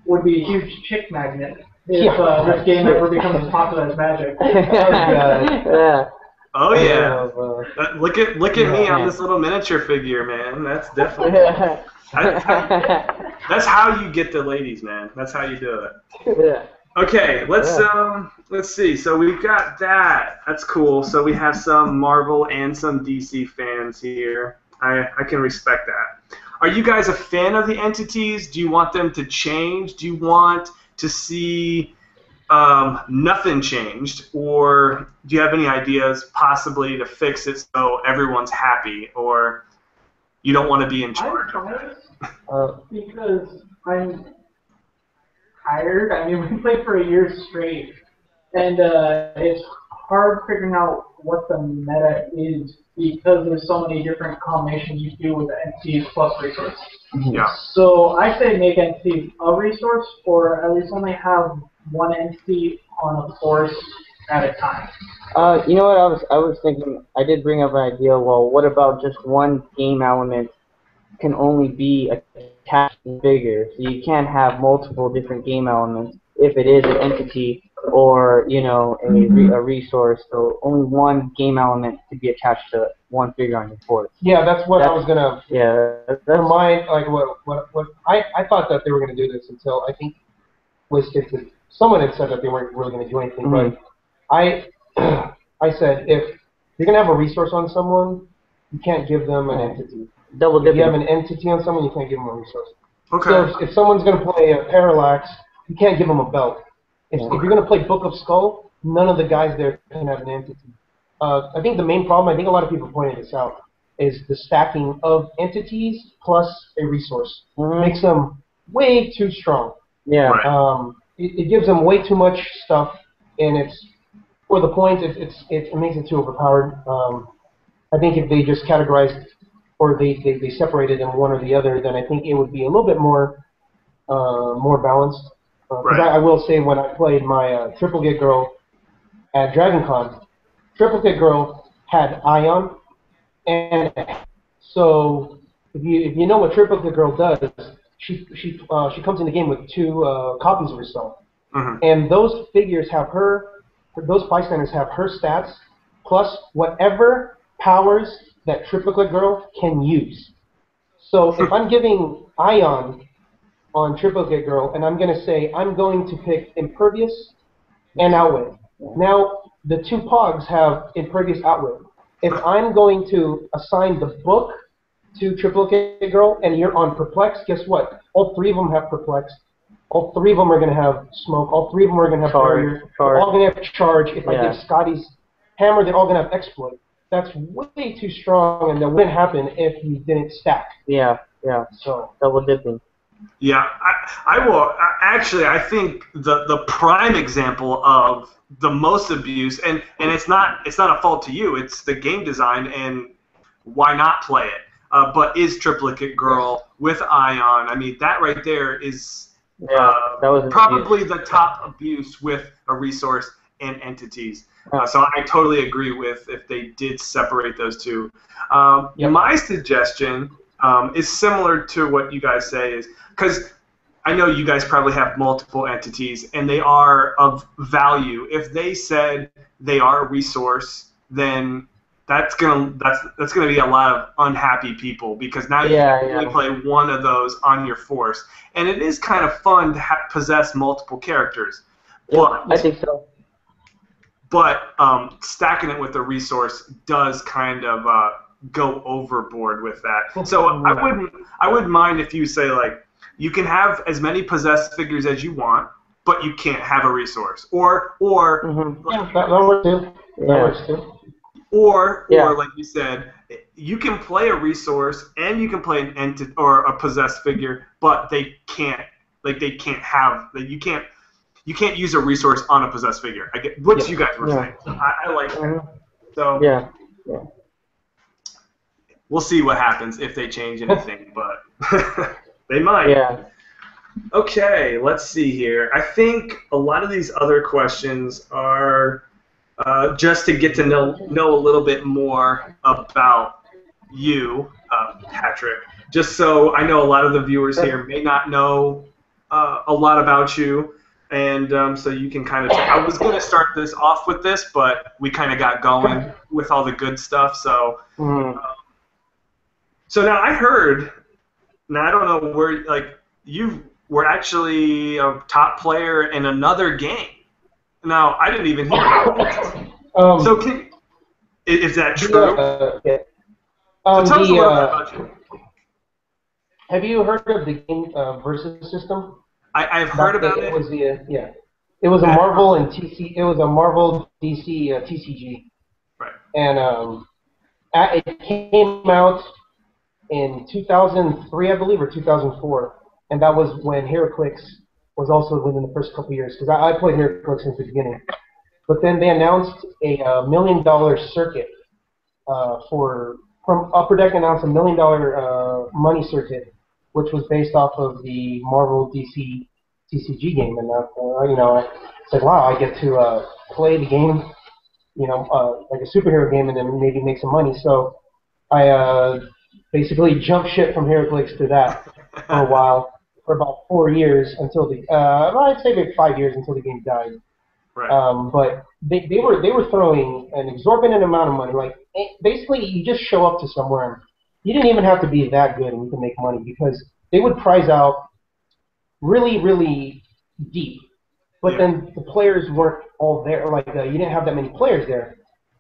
would be a huge chick magnet if this game ever becomes as popular as Magic. Yeah. Oh yeah. Look at me on this little miniature figure, man. That's definitely. That's how you get the ladies, man. That's how you do it. Yeah. Okay, let's see. So we've got that. That's cool. So we have some Marvel and some DC fans here. I can respect that. Are you guys a fan of the entities? Do you want them to change? Do you want to see nothing changed, or do you have any ideas possibly to fix it so everyone's happy, or you don't want to be in charge? Because I'm tired. I mean, we played for a year straight, and it's hard figuring out what the meta is because there's so many different combinations you do with the entities plus resource. Yeah. So I say make entities a resource, or at least only have one entity on a force at a time. You know what I was thinking? I did bring up an idea. Well, what about just one game element can only be attached to figure, so you can't have multiple different game elements if it is an entity or a resource. So only one game element to be attached to one figure on your force. Yeah, that's what I was gonna. Yeah, that's remind like what I thought that they were gonna do this until I think someone had said that they weren't really gonna do anything, but I said if you're gonna have a resource on someone, you can't give them an entity. Double dipping. If you have an entity on someone, you can't give them a resource. Okay. So if someone's going to play a Parallax, you can't give them a belt. If you're going to play Book of Skull, none of the guys there can have an entity. I think the main problem, I think a lot of people pointed this out, is the stacking of entities plus a resource. Makes them way too strong. Yeah. Right. It gives them way too much stuff, and it's for the point. It makes it too overpowered. I think if they just categorized or they separated them one or the other, then I think it would be a little bit more balanced. Because I will say when I played my Triplicate Girl at DragonCon, Triplicate Girl had Ion, and so if you know what Triplicate Girl does, she comes in the game with 2 copies of herself, and those figures have those bystanders have her stats plus whatever powers that Triplicate Girl can use. So if I'm giving Ion on Triplicate Girl, and I'm going to say I'm going to pick Impervious and Outwit. Now, the 2 Pogs have Impervious Outwit. If I'm going to assign the book to Triplicate Girl, and you're on Perplex, guess what? All 3 of them have Perplex. All 3 of them are going to have Smoke. All 3 of them are going to have Barrier. They're all going to have Charge. If I give Scotty's Hammer, they're all going to have Exploit. That's way too strong, and that wouldn't happen if you didn't stack. Yeah. So double dipping. Yeah, I will. Actually, I think the prime example of the most abuse, and it's not a fault to you. It's the game design, and why not play it? But is Triplicate Girl with Ion? I mean, that right there is that was probably the top abuse with a resource and entities. So I totally agree with if they did separate those 2. My suggestion is similar to what you guys say, is because I know you guys probably have multiple entities and they are of value. If they said they are a resource, then that's gonna be a lot of unhappy people, because now you can only play one of those on your force, and it is kind of fun to possess multiple characters. But I think so. But stacking it with a resource does kind of go overboard with that. So I wouldn't mind if you say, like, you can have as many possessed figures as you want, but you can't have a resource. Or that works too. That works too. Or like you said, you can play a resource and you can play an entity or a possessed figure, but they can't have, like, you can't use a resource on a possessed figure. I get what you guys were saying. So I like that. So yeah. We'll see what happens if they change anything, but they might. Yeah. Okay, let's see here. I think a lot of these other questions are just to get to know a little bit more about you, Patrick. Just so I know a lot of the viewers here may not know a lot about you. And so you can kind of. I was going to start this off with this, but we kind of got going with all the good stuff. So, so now I heard. Now I don't know where you were actually a top player in another game. Now I didn't even hear about it. So is that true? Yeah. So tell us a little bit about you. Have you heard of the game Versus system? I've heard about it. It was It was a Marvel and TC. It was a Marvel DC TCG. Right. And it came out in 2003, I believe, or 2004, and that was when Heroclix was also within the first couple of years, because I played Heroclix since the beginning. But then they announced a $1 million circuit from Upper Deck announced a $1 million money circuit, which was based off of the Marvel DC TCG game, and I said, wow, I get to play the game, like a superhero game, and then maybe make some money. So I basically jumped ship from Heroclix to that for a while, for about 4 years until I'd say maybe 5 years until the game died. Right. But they were throwing an exorbitant amount of money. Like basically, you just show up to somewhere, and you didn't even have to be that good, and you can make money, because they would prize out really, really deep. But then the players weren't all there. You didn't have that many players there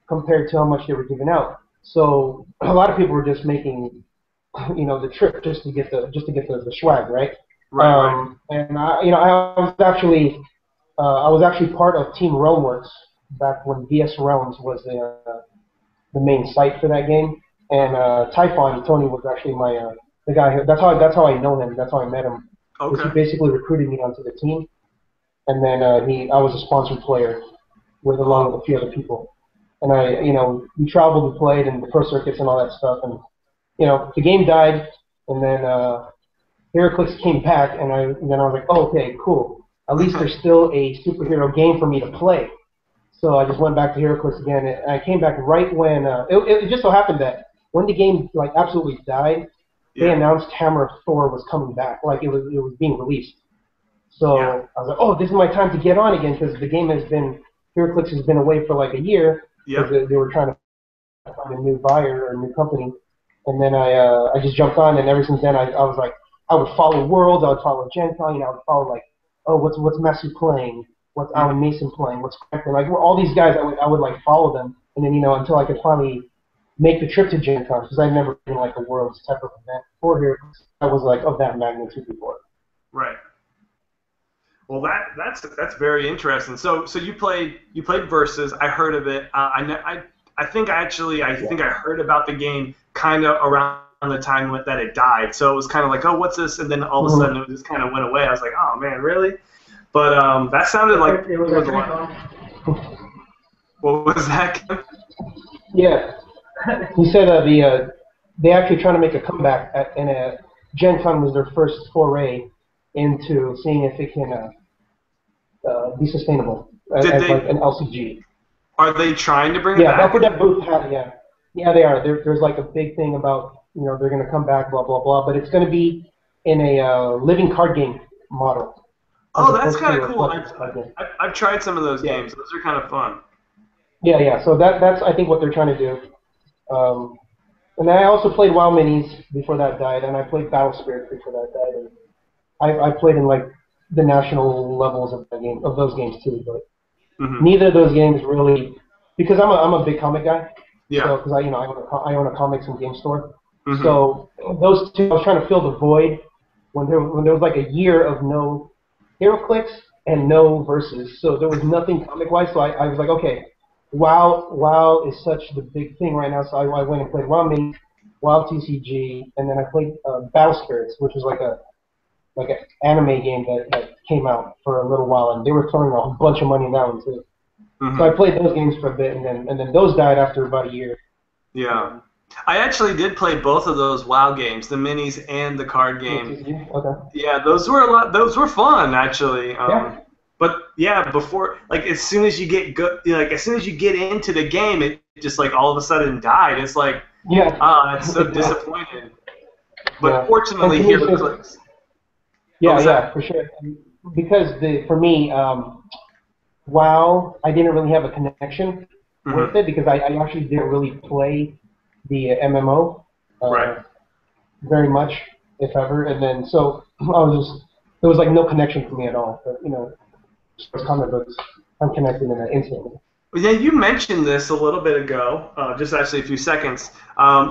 compared to how much they were giving out. So a lot of people were just making, the trip just to get the swag, right? Right. And I was actually part of Team Realmworks back when VS Realms was the main site for that game. And Typhon Tony was actually the guy. That's how I know him. That's how I met him. Okay. He basically recruited me onto the team, and then I was a sponsored player along with a few other people. And we traveled and played in the pro circuits and all that stuff. And the game died, and then Heroclix came back, and then I was like, oh, okay, cool. At least there's still a superhero game for me to play. So I just went back to Heroclix again, and I came back right when it just so happened that when the game absolutely died, they announced Hammer of Thor was coming back, it was being released. So I was like, oh, this is my time to get on again, because the game Heroclix has been away for a year, because they were trying to find a new buyer or a new company. And then I just jumped on, and ever since then I was like, I would follow Worlds, I would follow Gen Con, I would follow what's Messi playing, what's Alan Mason playing, what's Franklin, all these guys, I would follow them, and then until I could finally make the trip to Gen Con, because I'd never been a Worlds type of event before here. I was of that magnitude before. Right. Well, that's very interesting. So you played Versus. I heard of it. I think I heard about the game kind of around the time that it died. So it was kind of like, oh, what's this? And then all of a sudden it just kind of went away. I was like, oh man, really? But that sounded like it was a lot. What was that? Yeah. He said they actually trying to make a comeback, and Gen Con was their first foray into seeing if it can be sustainable as an LCG. Are they trying to bring it back? Yeah, Upper Deck booth yeah, they are. There's a big thing about they're going to come back, blah blah blah, but it's going to be in a living card game model. Oh, that's kind of cool. I've tried some of those games. Those are kind of fun. Yeah. So that's I think what they're trying to do. And I also played WoW Minis before that died, and I played Battle Spirit before that died. And I played in the national levels of those games too, but neither of those games really, because I'm a big comic guy. Yeah. So because I own a comics and game store. So those two, I was trying to fill the void when there was a year of no Heroclix and no Versus, so there was nothing comic-wise. So I was like, okay, WoW is such the big thing right now. So I went and played WoW Mini, WoW TCG, and then I played Battle Spirits, which was an anime game that came out for a little while, and they were throwing a bunch of money in that one too. So I played those games for a bit, and then those died after about a year. Yeah, I actually did play both of those WoW games, the minis and the card game. Okay. Yeah, those were fun actually. But yeah, before as soon as you get as soon as you get into the game, it just all of a sudden died. It's it's so disappointing. But fortunately, Heroclix. Yeah, for sure. because for me, WoW, I didn't really have a connection with it because I actually didn't really play the MMO very much, if ever, and then so I was just there was like no connection for me at all. But comic books, I'm connected in that instantly. Yeah, you mentioned this a little bit ago, just actually a few seconds.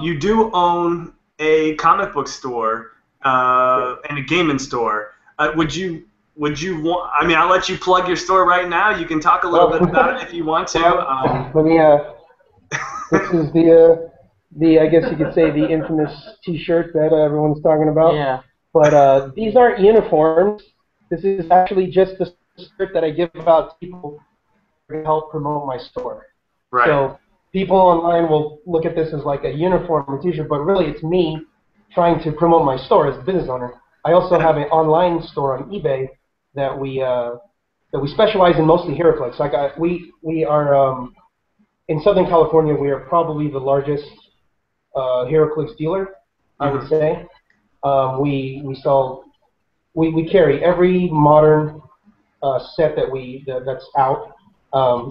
You do own a comic book store and a gaming store. Would you want? I mean, I'll let you plug your store right now. You can talk a little bit about it if you want to. Let me. This is the I guess you could say the infamous T-shirt that everyone's talking about. Yeah. But these aren't uniforms. This is actually just the shirt that I give out to people to help promote my store. Right. So people online will look at this as like a uniform or T-shirt, but really it's me trying to promote my store as a business owner. I also have an online store on eBay that we specialize in mostly Heroclix. Like we are in Southern California, we are probably the largest Heroclix dealer, I would say. We carry every modern set that's out.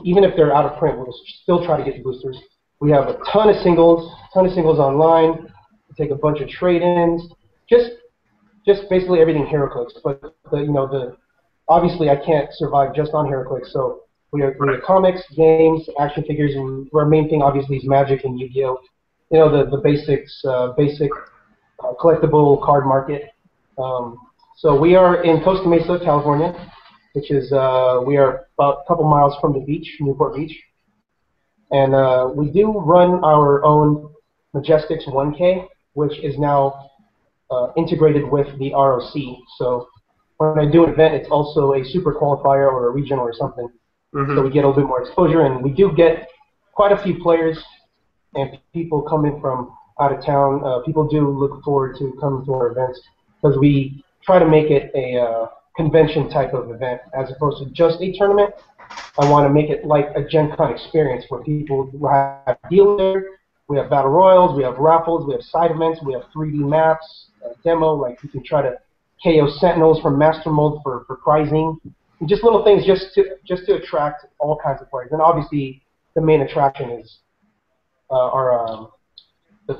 Even if they're out of print, we'll still try to get the boosters. We have a ton of singles online. We take a bunch of trade-ins, just basically everything Heroclix. But obviously I can't survive just on Heroclix, so we are comics, games, action figures, and our main thing obviously is Magic and Yu-Gi-Oh. The basic collectible card market. So we are in Costa Mesa, California, which is we are about a couple miles from the beach, Newport Beach, and we do run our own Majestics 1K, which is now integrated with the ROC. So when I do an event, it's also a super qualifier or a regional or something. So we get a little bit more exposure, and we do get quite a few players and people coming from out of town. People do look forward to coming to our events because we try to make it a convention type of event as opposed to just a tournament. I want to make it like a Gen Con experience where people have dealers, we have battle royals, we have raffles, we have side events, we have 3D maps, demo, like you can try to KO Sentinels from Master Mold for prizing. And just little things just to attract all kinds of players. And obviously the main attraction is the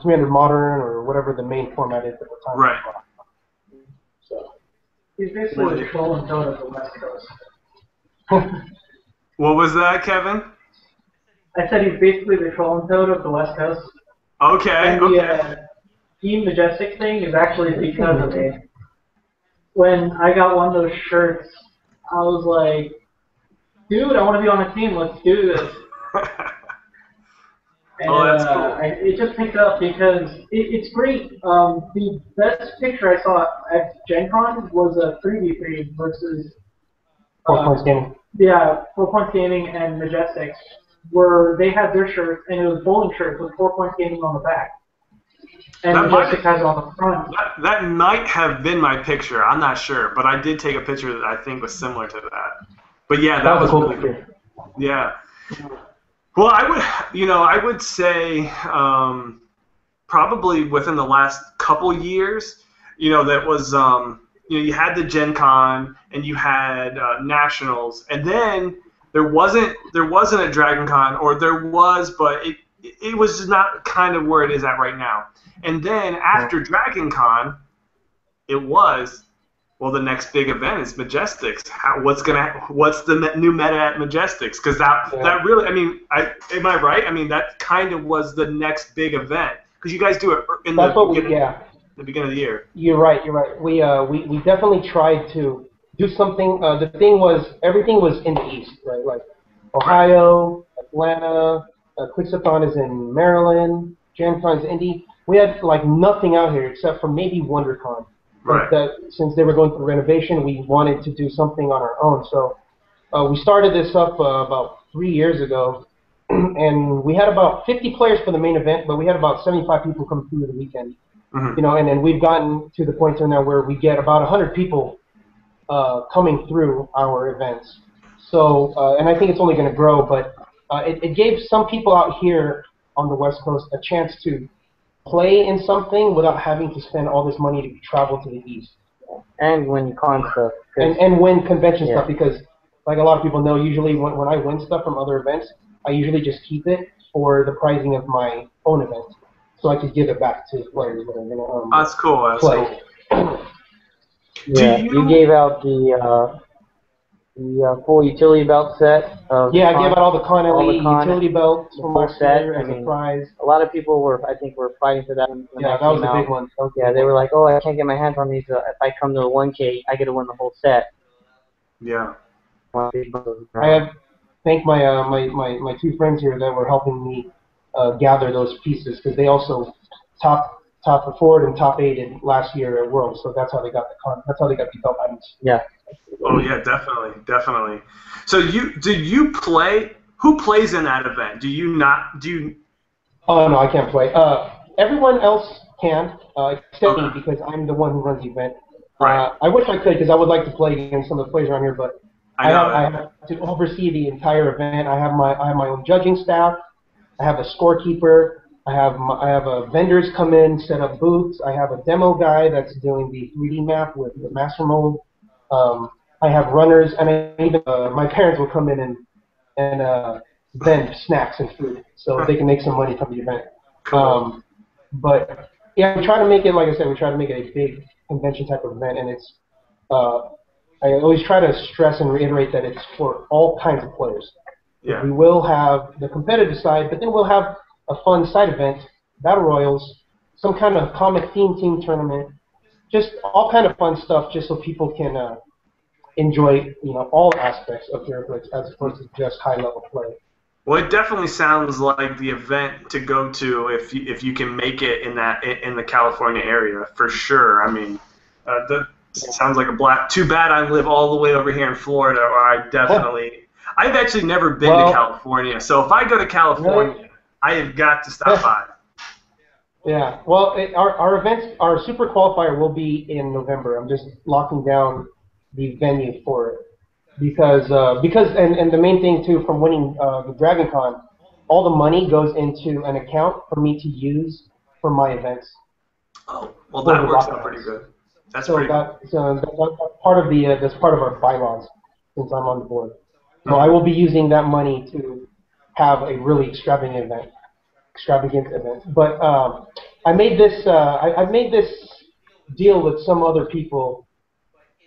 300 Modern or whatever the main format is at the time. Right. So he's basically the troll and toad of the West Coast. What was that, Kevin? I said he's basically the troll and toad of the West Coast. Okay. And the Team Majestic thing is actually because of me. When I got one of those shirts, I was like, dude, I want to be on a team. Let's do this. And that's cool. it just picked up because it's great. The best picture I saw at Gen Con was a 3v3 versus 4 Points Gaming. Yeah, 4 Points Gaming and Majestics, where they had their shirts, and it was bowling shirts with 4 Points Gaming on the back. And Majestics has it on the front. That might have been my picture. I'm not sure, but I did take a picture that I think was similar to that. But yeah, that was really cool. Yeah. Well, I would say probably within the last couple years, that was you had the Gen Con and you had Nationals, and then there wasn't a Dragon Con, or there was, but it was just not kind of where it is at right now. And then after Dragon Con, it was, well, the next big event is Majestics. What's the new meta at Majestics? Because that really, I mean, am I right? I mean, that kind of was the next big event because you guys do it in the beginning of the year. You're right. We definitely tried to do something. The thing was, everything was in the East, right? Like Ohio, Atlanta, Quixathon is in Maryland, Gen Con's Indy. We had like nothing out here except for maybe WonderCon. Right. But since they were going through renovation, we wanted to do something on our own. So we started this up about 3 years ago, and we had about 50 players for the main event, but we had about 75 people come through the weekend. And then we've gotten to the point now where we get about 100 people coming through our events. So, and I think it's only going to grow, but it gave some people out here on the West Coast a chance to play in something without having to spend all this money to travel to the East. and win con stuff. And win convention stuff, because like a lot of people know, usually when I win stuff from other events, I usually just keep it for the pricing of my own event, so I could give it back to players that are going to That's cool. That's play. cool. Yeah, you gave out the full utility belt set. I gave out all the Con LE utility belts from last year as a prize. A lot of people were fighting for that. When that was a big one. Yeah, they were like, "Oh, I can't get my hands on these. If I come to a 1K, I get to win the whole set." Yeah. I have thanked my two friends here that were helping me gather those pieces, because they also top forward and top 8 last year at Worlds, so that's how they got the belt items. Yeah. Oh yeah, definitely. So do you play? Who plays in that event? Do you not? Do you? Oh no, I can't play. Everyone else can, except me, because I'm the one who runs the event. Right. I wish I could, because I would like to play against some of the players around here, but I have to oversee the entire event. I have my own judging staff. I have a scorekeeper. I have vendors come in, set up booths. I have a demo guy that's doing the 3D map with the master mode. I have runners, and even my parents will come in and vend snacks and food, so they can make some money from the event. But yeah, we try to make it, like I said, we try to make it a big convention type of event, and it's I always try to stress and reiterate that it's for all kinds of players. Yeah. We will have the competitive side, but then we'll have a fun side event, battle royals, some kind of comic team tournament, just all kind of fun stuff, just so people can enjoy, all aspects of Heroclix as opposed to just high level play. Well, it definitely sounds like the event to go to if you can make it in the California area, for sure. I mean, that sounds like a blast. Too bad I live all the way over here in Florida, or I've actually never been to California, so if I go to California, I have got to stop by. Yeah, well, our events, our super qualifier will be in November. I'm just locking down the venue for it. Because the main thing too, from winning the Dragon Con, all the money goes into an account for me to use for my events. Oh, well, that works out pretty good. That's pretty good. So that's part of our bylaws since I'm on the board. So I will be using that money to have a really extravagant event. But I made this deal with some other people.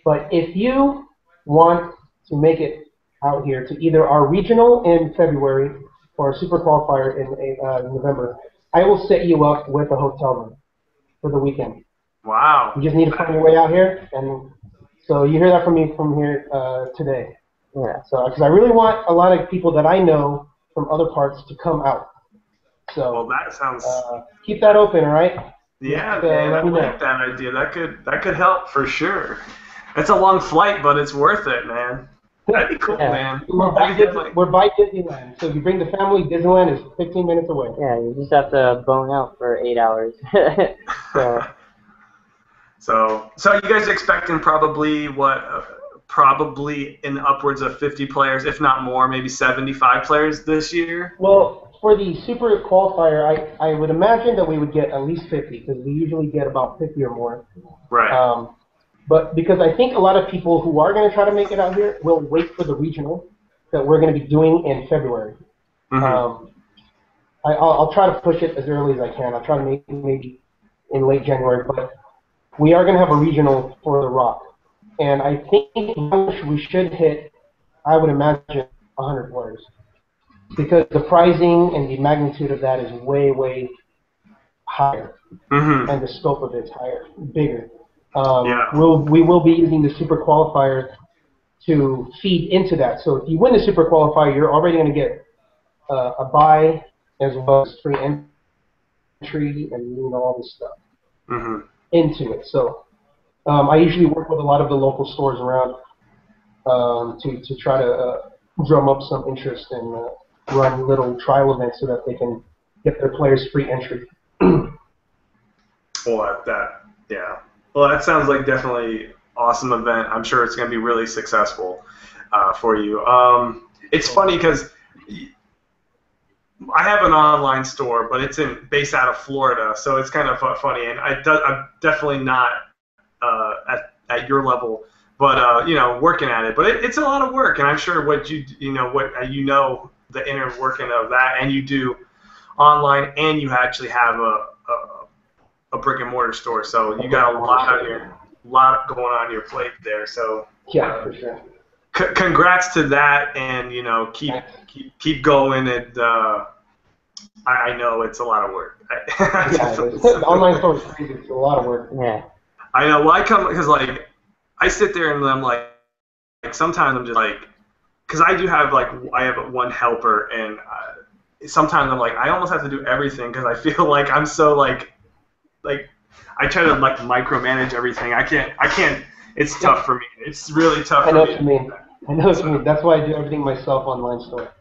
But if you want to make it out here to either our regional in February or a super qualifier in November, I will set you up with a hotel room for the weekend. Wow. You just need to find your way out here, and so you hear that from me from here today. Yeah. So because I really want a lot of people that I know from other parts to come out. So well, that sounds. Keep that open, all right? Yeah, man, I like that idea. That could help for sure. It's a long flight, but it's worth it, man. That'd be cool, man. We're by Disneyland, so if you bring the family, Disneyland is 15 minutes away. Yeah, you just have to bone out for 8 hours. So you guys expecting probably probably in upwards of 50 players, if not more, maybe 75 players this year? Well, for the super qualifier, I would imagine that we would get at least 50, because we usually get about 50 or more. Right. But because I think a lot of people who are going to try to make it out here will wait for the regional that we're going to be doing in February. Mm-hmm. I'll try to push it as early as I can. I'll try to make it maybe in late January, but we are going to have a regional for the Rock. And I think we should hit, I would imagine, 100 players. Because the pricing and the magnitude of that is way, way higher. Mm-hmm. And the scope of it's bigger. We will be using the super qualifier to feed into that. So if you win the super qualifier, you're already going to get a buy as well as free entry and all this stuff into it. So I usually work with a lot of the local stores around to try to drum up some interest and run little trial events so that they can get their players free entry. Well, that sounds like definitely awesome event. I'm sure it's going to be really successful for you. It's funny because I have an online store, but it's based out of Florida, so it's kind of funny. And I'm definitely not at at your level, but you know, working at it. But it's a lot of work, and I'm sure what the inner working of that, and you do online, and you actually have a brick and mortar store, so you got a lot going on your plate there. So yeah, for sure. Congrats to that, and you know, keep going, and I know it's a lot of work. The online store is crazy. It's a lot of work. Yeah. I know. Well, I come because like I sit there and I'm like sometimes I'm just like, because I do have I have one helper, and sometimes I'm like I almost have to do everything because I feel like I'm so like I try to micromanage everything. I can't. It's tough for me. It's really tough for me. I know what you mean. That's why I do everything myself online store.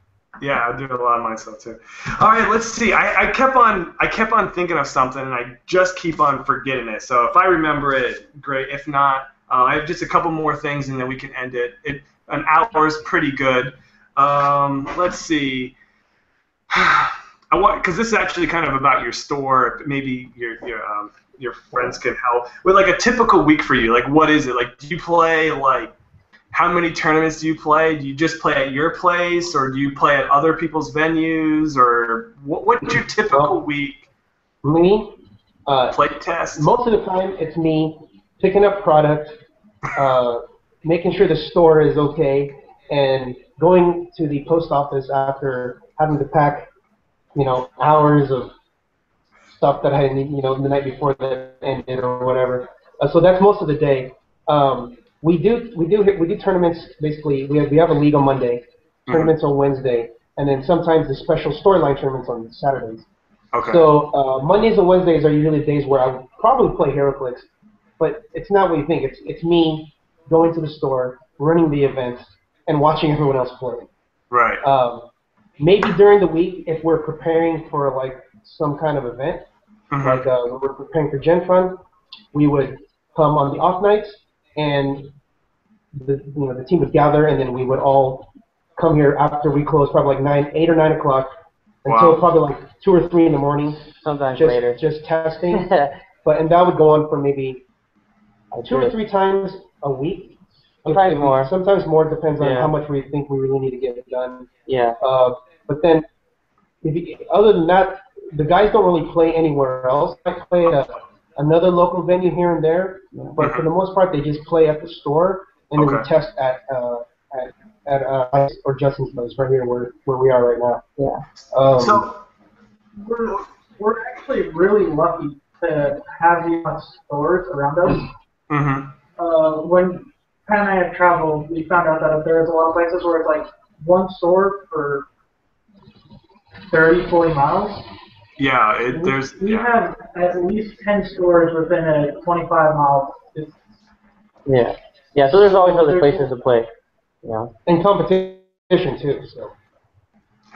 Yeah, I do a lot of myself too. All right, let's see. I kept on thinking of something, and I just keep on forgetting it. So if I remember it, great. If not, I have just a couple more things, and then we can end it. An hour is pretty good. Let's see. Because this is actually kind of about your store. Maybe your friends can help with like a typical week for you. Like, what is it? Like, do you play how many tournaments do you play? Do you just play at your place, or do you play at other people's venues, or what's your typical week? Me, play test. Most of the time, it's me picking up product, making sure the store is okay, and going to the post office after having to pack, hours of stuff that I need, the night before that ended or whatever. So that's most of the day. We do tournaments. Basically, we have a league on Monday, tournaments on Wednesday, and then sometimes the special storyline tournaments on Saturdays. Okay. So Mondays and Wednesdays are usually days where I would probably play Heroclix, but it's not what you think. It's me going to the store, running the event, and watching everyone else play. Right. Maybe during the week, if we're preparing for some kind of event, when we're preparing for Gen Fun, we would come on the off nights, and the team would gather, and then we would all come here after we close, probably 8 or 9 o'clock, until probably 2 or 3 in the morning. Sometimes just, later. Just testing. And that would go on for maybe 2 or 3 times a week. Sometimes more. Sometimes more, depends on how much we think we really need to get done. Yeah. But then, other than that, the guys don't really play anywhere else. I play at another local venue here and there, but for the most part, they just play at the store, and then we test at or Justin's place right here where we are right now. Yeah. So we're actually really lucky to have these stores around us. When Pat and I have traveled, we found out that there's a lot of places where it's one store for 30, 40 miles. Yeah, we have at least 10 stores within a 25-mile distance. Yeah. Yeah, so there's always other places to play. Yeah. And competition too. So.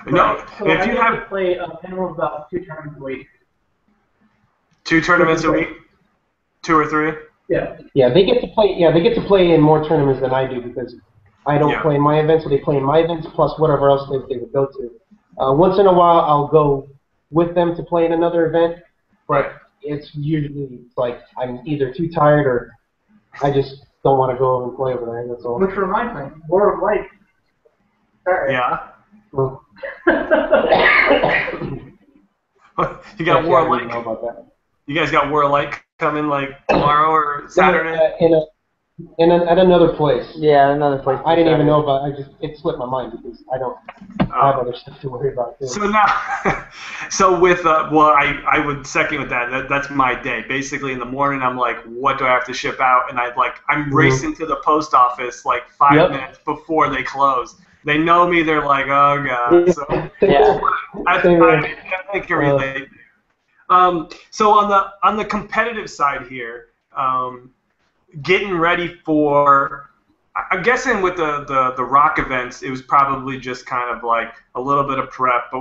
No, so if you have play a minimum of about 2 tournaments a week. 2 tournaments a week, 2 or 3. Yeah. Yeah, they get to play. Yeah, they get to play in more tournaments than I do because I don't play in my events, so they play in my events plus whatever else they would go to. Once in a while, I'll go with them to play in another event, but it's usually I'm either too tired or I just don't want to go and play over there. That's all. Which reminds me, War of Light. Sorry. Yeah. Well, you got War of Light. About that. You guys got War of Light coming tomorrow or Saturday? At another place. Yeah, another place. I didn't even know about. It slipped my mind because I don't have other stuff to worry about. Too. So now, with I would second with that. That's my day. Basically, in the morning, I'm like, what do I have to ship out? And I'm racing to the post office 5 minutes before they close. They know me. They're like, oh god. So I can relate. So on the competitive side here. Getting ready for, I'm guessing with the rock events, it was probably just kind of a little bit of prep,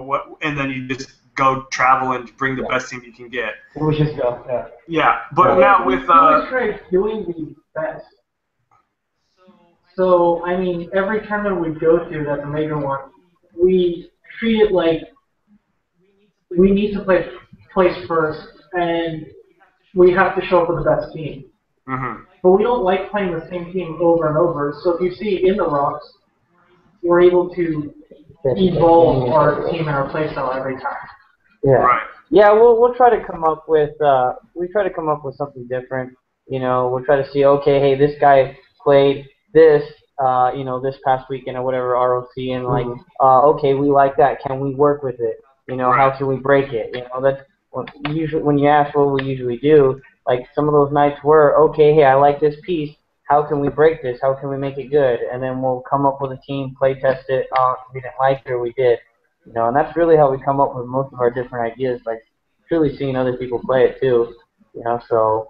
and then you just go travel and bring the best team you can get. It was just go, yeah. Yeah, but now with we try doing the best. So I mean, every tournament we go to that's a major one, we treat it like we need to place first, and we have to show up with the best team. but we don't like playing the same team over and over. So if you see in the rocks, we're able to evolve our team and our playstyle every time. Yeah. Right. Yeah, we'll try to come up with something different. You know, we'll try to see, okay, hey, this guy played this this past weekend or whatever ROC, and like, okay, we like that. Can we work with it? You know, how can we break it? You know, that's usually when you ask what we usually do. Like some of those nights were, okay, hey, I like this piece. How can we break this? How can we make it good? And then we'll come up with a team, play test it. We didn't like it or we did. You know, and that's really how we come up with most of our different ideas. Like truly seeing other people play it too. You know, so.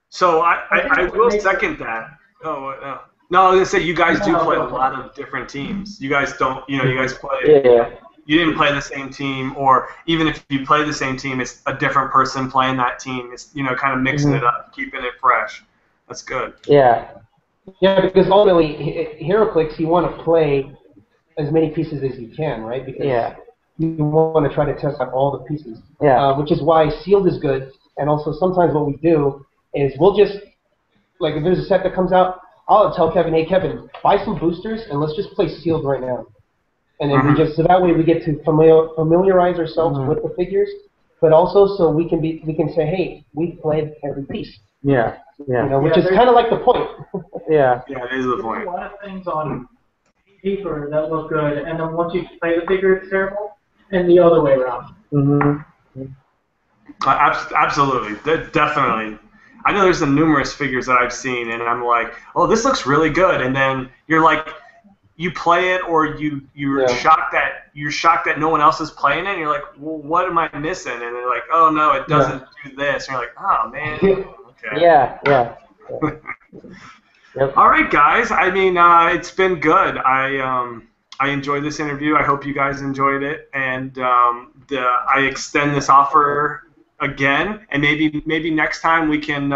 So I will second that. Oh, no, I was gonna say you guys do play a lot of different teams. You guys don't, you guys play. Yeah. You didn't play the same team, or even if you play the same team, it's a different person playing that team. It's kind of mixing it up, keeping it fresh. That's good. Yeah. Yeah, because ultimately, Heroclix, you want to play as many pieces as you can, right? Because you want to try to test out all the pieces. Yeah. Which is why sealed is good, and also sometimes what we do is we'll just, like if there's a set that comes out, I'll tell Kevin, hey Kevin, buy some boosters and let's just play sealed right now. And then so that way we get to familiarize ourselves with the figures, but also so we can say, hey, we've played every piece. Yeah. Yeah. You know, which is kind of like the point. Yeah, it is the point. There's a lot of things on paper that look good, and then once you play the figure, it's terrible, and the other way around. Absolutely, definitely. I know there's some numerous figures that I've seen, and I'm like, oh, this looks really good, and then you're like, you play it, or you're shocked that no one else is playing it, and you're like, well, what am I missing? And they're like, oh no, it doesn't do this, and you're like, oh man. Okay. Yeah. Yep. All right, guys. I mean, it's been good. I enjoyed this interview. I hope you guys enjoyed it, and I extend this offer again, and maybe next time we can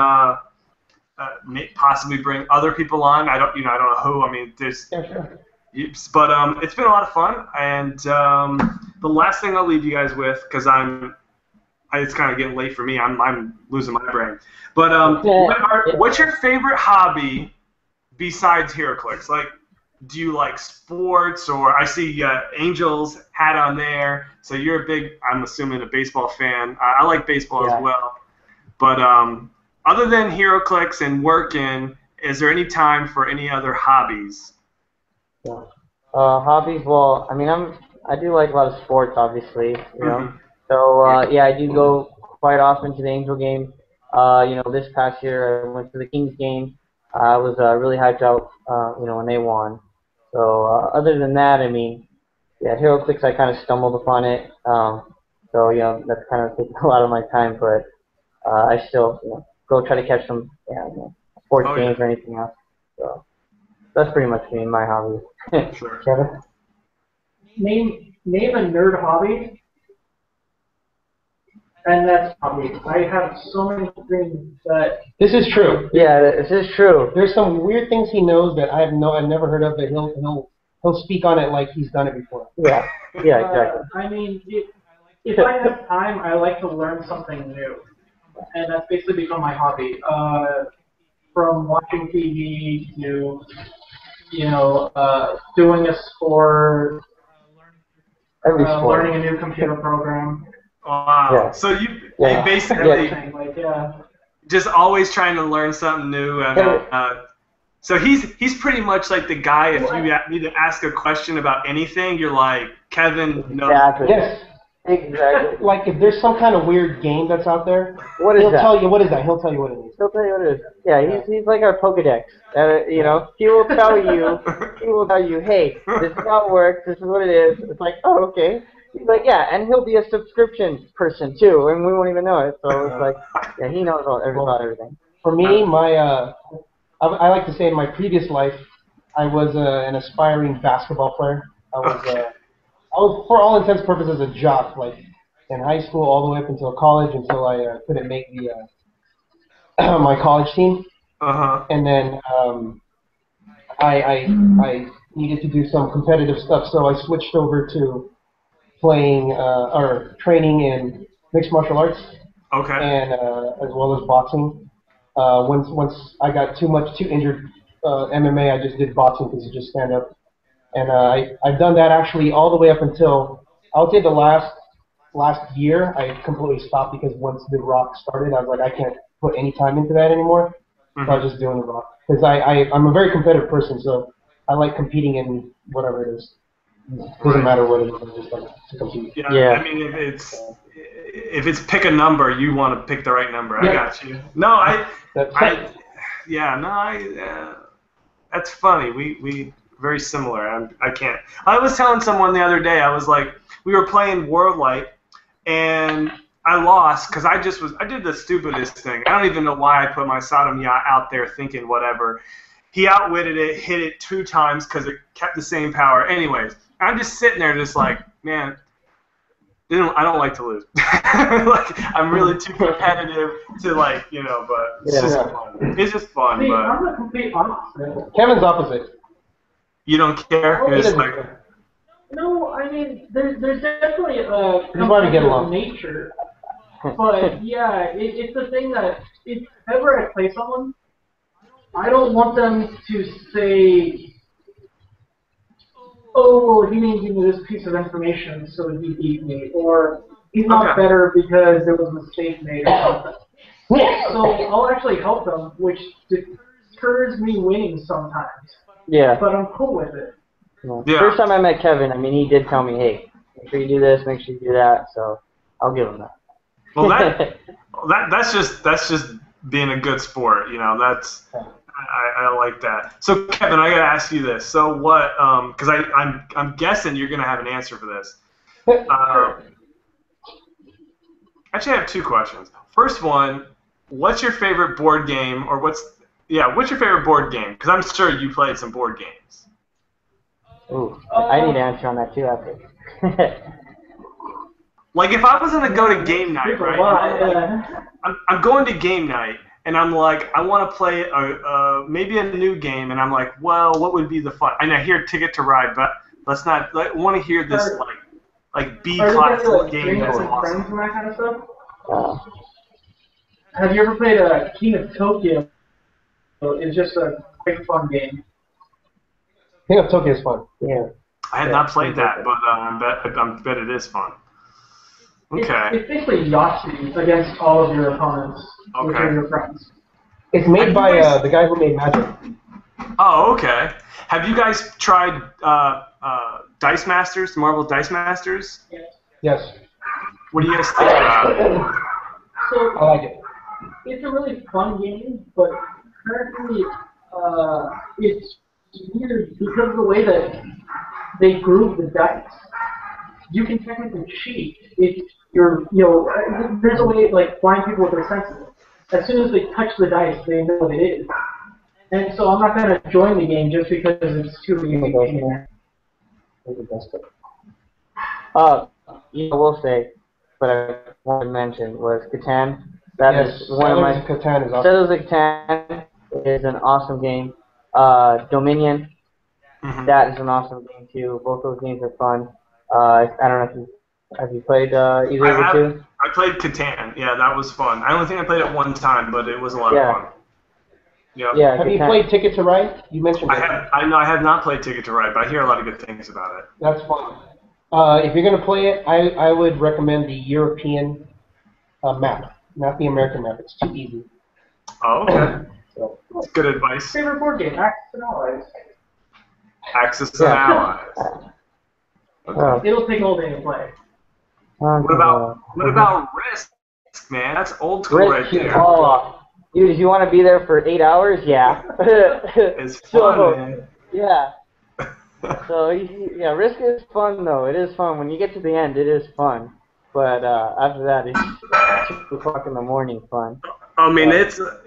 possibly bring other people on. I don't know who. I mean, there's. Yeah, sure. But it's been a lot of fun, and the last thing I'll leave you guys with, because it's kind of getting late for me. I'm losing my brain. But what's your favorite hobby besides Heroclix? Like, do you like sports, or I see Angels hat on there, so you're a big, I'm assuming, a baseball fan. I like baseball as well. But other than Heroclix and working, is there any time for any other hobbies? Yeah. Hobbies? Well, I mean, I do like a lot of sports, obviously. You know. So I do go quite often to the Angel game. This past year I went to the Kings game. I was really hyped out, when they won. So other than that, I mean, Heroclix, I kind of stumbled upon it. That's kind of taking a lot of my time, but I still go try to catch some sports games or anything else. So that's pretty much me and my hobby. Sure. Kevin? Name a nerd hobby. And that's hobby. I have so many things that. This is true. Yeah, this is true. There's some weird things he knows that I've never heard of, that he'll speak on it like he's done it before. Yeah, exactly. I mean, if I have time, I like to learn something new, and that's basically become my hobby. From watching TV to doing a sport, learning a new computer program. Wow. Yeah. So you basically just always trying to learn something new, and so he's pretty much like the guy. If you need to ask a question about anything, you're like, Kevin knows. Exactly. Yes. Exactly. Like if there's some kind of weird game that's out there, he'll tell you what is that. He'll tell you what it is. He'll tell you what it is. Yeah, he's like our Pokedex. He will tell you, hey, this is how it works. This is what it is. It's like, oh, okay. He's like, and he'll be a subscription person too, and we won't even know it. So it's like, he knows about everything. For me, I like to say in my previous life, I was an aspiring basketball player. I was, for all intents and purposes, a jock, like in high school all the way up until college, until I couldn't make the my college team. And then I needed to do some competitive stuff, so I switched over to playing or training in mixed martial arts. Okay. And as well as boxing. Once I got too injured MMA, I just did boxing because you just stand up. And I've done that actually all the way up until, I would say the last year, I completely stopped because once The Rock started, I was like, I can't put any time into that anymore. So I was just doing The Rock. Because I'm a very competitive person, so I like competing in whatever it is. Doesn't matter what it is, I just like to compete. Yeah. I mean, if it's pick a number, you want to pick the right number. I got you. No, that's funny. We very similar. I can't. I was telling someone the other day. I was like, we were playing World Light, and I lost because I did the stupidest thing. I don't even know why I put my Sodom yacht out there thinking whatever. He outwitted it, hit it 2 times because it kept the same power. Anyways, I'm just sitting there just like, man, I don't like to lose. Like, I'm really too competitive to but it's just fun. It's just fun. See, but I'm the complete opposite. Kevin's opposite. You don't care? You're just like, no, I mean, there's definitely a competitive nature. But, yeah, it's the thing that if ever I play someone, I don't want them to say, oh, he didn't give me this piece of information, so he beat me, or he's not better because there was a mistake made or something. So I'll actually help them, which deters me winning sometimes. Yeah. But I'm cool with it. Yeah. First time I met Kevin, I mean, he did tell me, hey, make sure you do this, make sure you do that, so I'll give him that. Well, that's just being a good sport, That's I like that. So Kevin, I gotta ask you this. So what? Because I'm guessing you're gonna have an answer for this. Actually, I have 2 questions. First one, what's your favorite board game, or what's your favorite board game? Because I'm sure you played some board games. Ooh, I need to answer on that too after. Like if I was gonna go to game night, right? I'm going to game night, and I'm like, I want to play maybe a new game, and I'm like, well, what would be the fun? And I hear Ticket to Ride, but let's not. I want to hear this like B-class game that's awesome. And that kind of stuff? Have you ever played King of Tokyo? It's just a quick, fun game. King of Tokyo is fun. Yeah. I had not played that, but I bet it is fun. Okay. It's basically Yahtzee against all of your opponents. Which are your friends. It's made by the guy who made Magic. Oh, okay. Have you guys tried Dice Masters, Marvel Dice Masters? Yes. What do you guys think about it? So, I like it. It's a really fun game, but currently it's weird because of the way that they group the dice. You can technically cheat if you're, there's a way, like, blind people with their senses. As soon as they touch the dice, they know what it is. And so I'm not going to join the game just because it's too easy. I will say, but I want to mention was Catan. That is one of my. Catan is awesome. Settlers of Catan is an awesome game. Dominion, that is an awesome game too. Both those games are fun. I don't know if have you played either of the two? I played Catan. Yeah, that was fun. I only think I played it one time, but it was a lot of fun. Yep. Yeah. Have you played Ticket to Ride? You mentioned it. I have not played Ticket to Ride, but I hear a lot of good things about it. That's fun. If you're gonna play it, I would recommend the European map, not the American map. It's too easy. Oh, okay. So, that's good advice. Favorite board game, Axis and Allies. Axis and Allies. Okay. It'll take all day to play. What about Risk, man? That's old school right there. Oh, dude, if you want to be there for 8 hours, yeah. It's fun, man. Yeah. So, yeah, Risk is fun, though. It is fun. When you get to the end, it is fun. But after that, it's 2 o'clock in the morning fun. I mean, it's a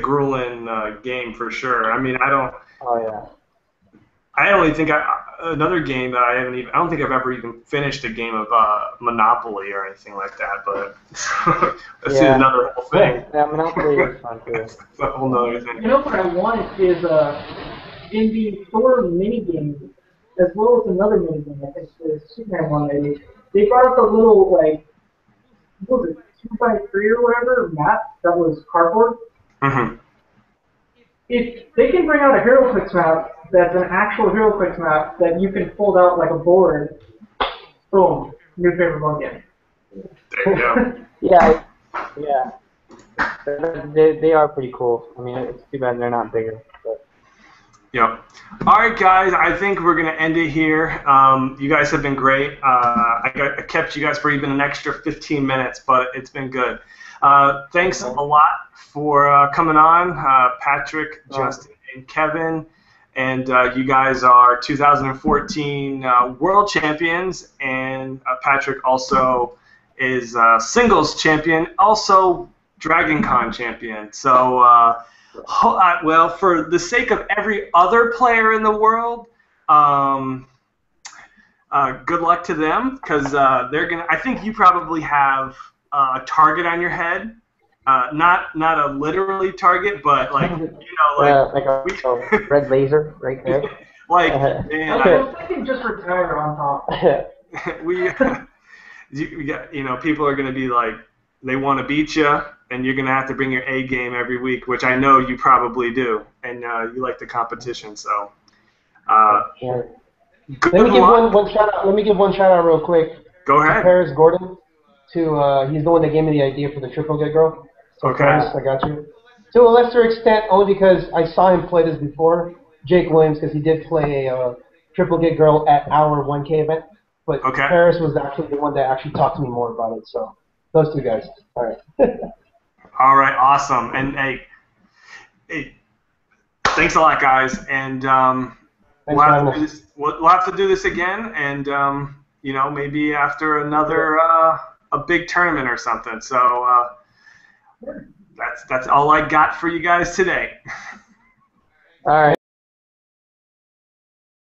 grueling game for sure. I mean, I don't. Oh yeah. I only think another game that I don't think I've ever even finished a game of Monopoly or anything like that. But that's another whole thing. Yeah, Monopoly is fun too. That's a whole nother thing. You know what I want is in the Thor minigame, as well as another minigame. I think the Superman one. They brought up a little what was it, 2x3 or whatever map that was cardboard. Mm-hmm. If they can bring out a Heroclix map that's an actual Heroclix map that you can fold out like a board, boom, new favorite board game. There you go. Yeah, yeah. They are pretty cool. I mean, it's too bad they're not bigger. But. Yep. All right, guys. I think we're gonna end it here. You guys have been great. I kept you guys for even an extra 15 minutes, but it's been good. Thanks a lot for coming on, Patrick, Justin, and Kevin. And you guys are 2014 World Champions, and Patrick also is Singles Champion, also Dragon Con Champion. So. Well, for the sake of every other player in the world, good luck to them, because they're gonna. I think you probably have a target on your head, not a literally target, but like like a red laser right there. Like, man, I can just retire on top. People are gonna be like, they want to beat you, and you're going to have to bring your A game every week, which I know you probably do, and you like the competition. So, good Let me give luck. one shout out. Let me give one shout out real quick. Go ahead. To Paris Gordon. He's the one that gave me the idea for the triple get girl. So okay. Paris, I got you. To a lesser extent, only because I saw him play this before, Jake Williams, because he did play a triple get girl at our 1K event. But Paris was actually the one that actually talked to me more about it. So. Those two guys. All right. All right. Awesome. And hey, thanks a lot, guys. And we'll have to do this again. And maybe after another a big tournament or something. So that's all I got for you guys today. All right.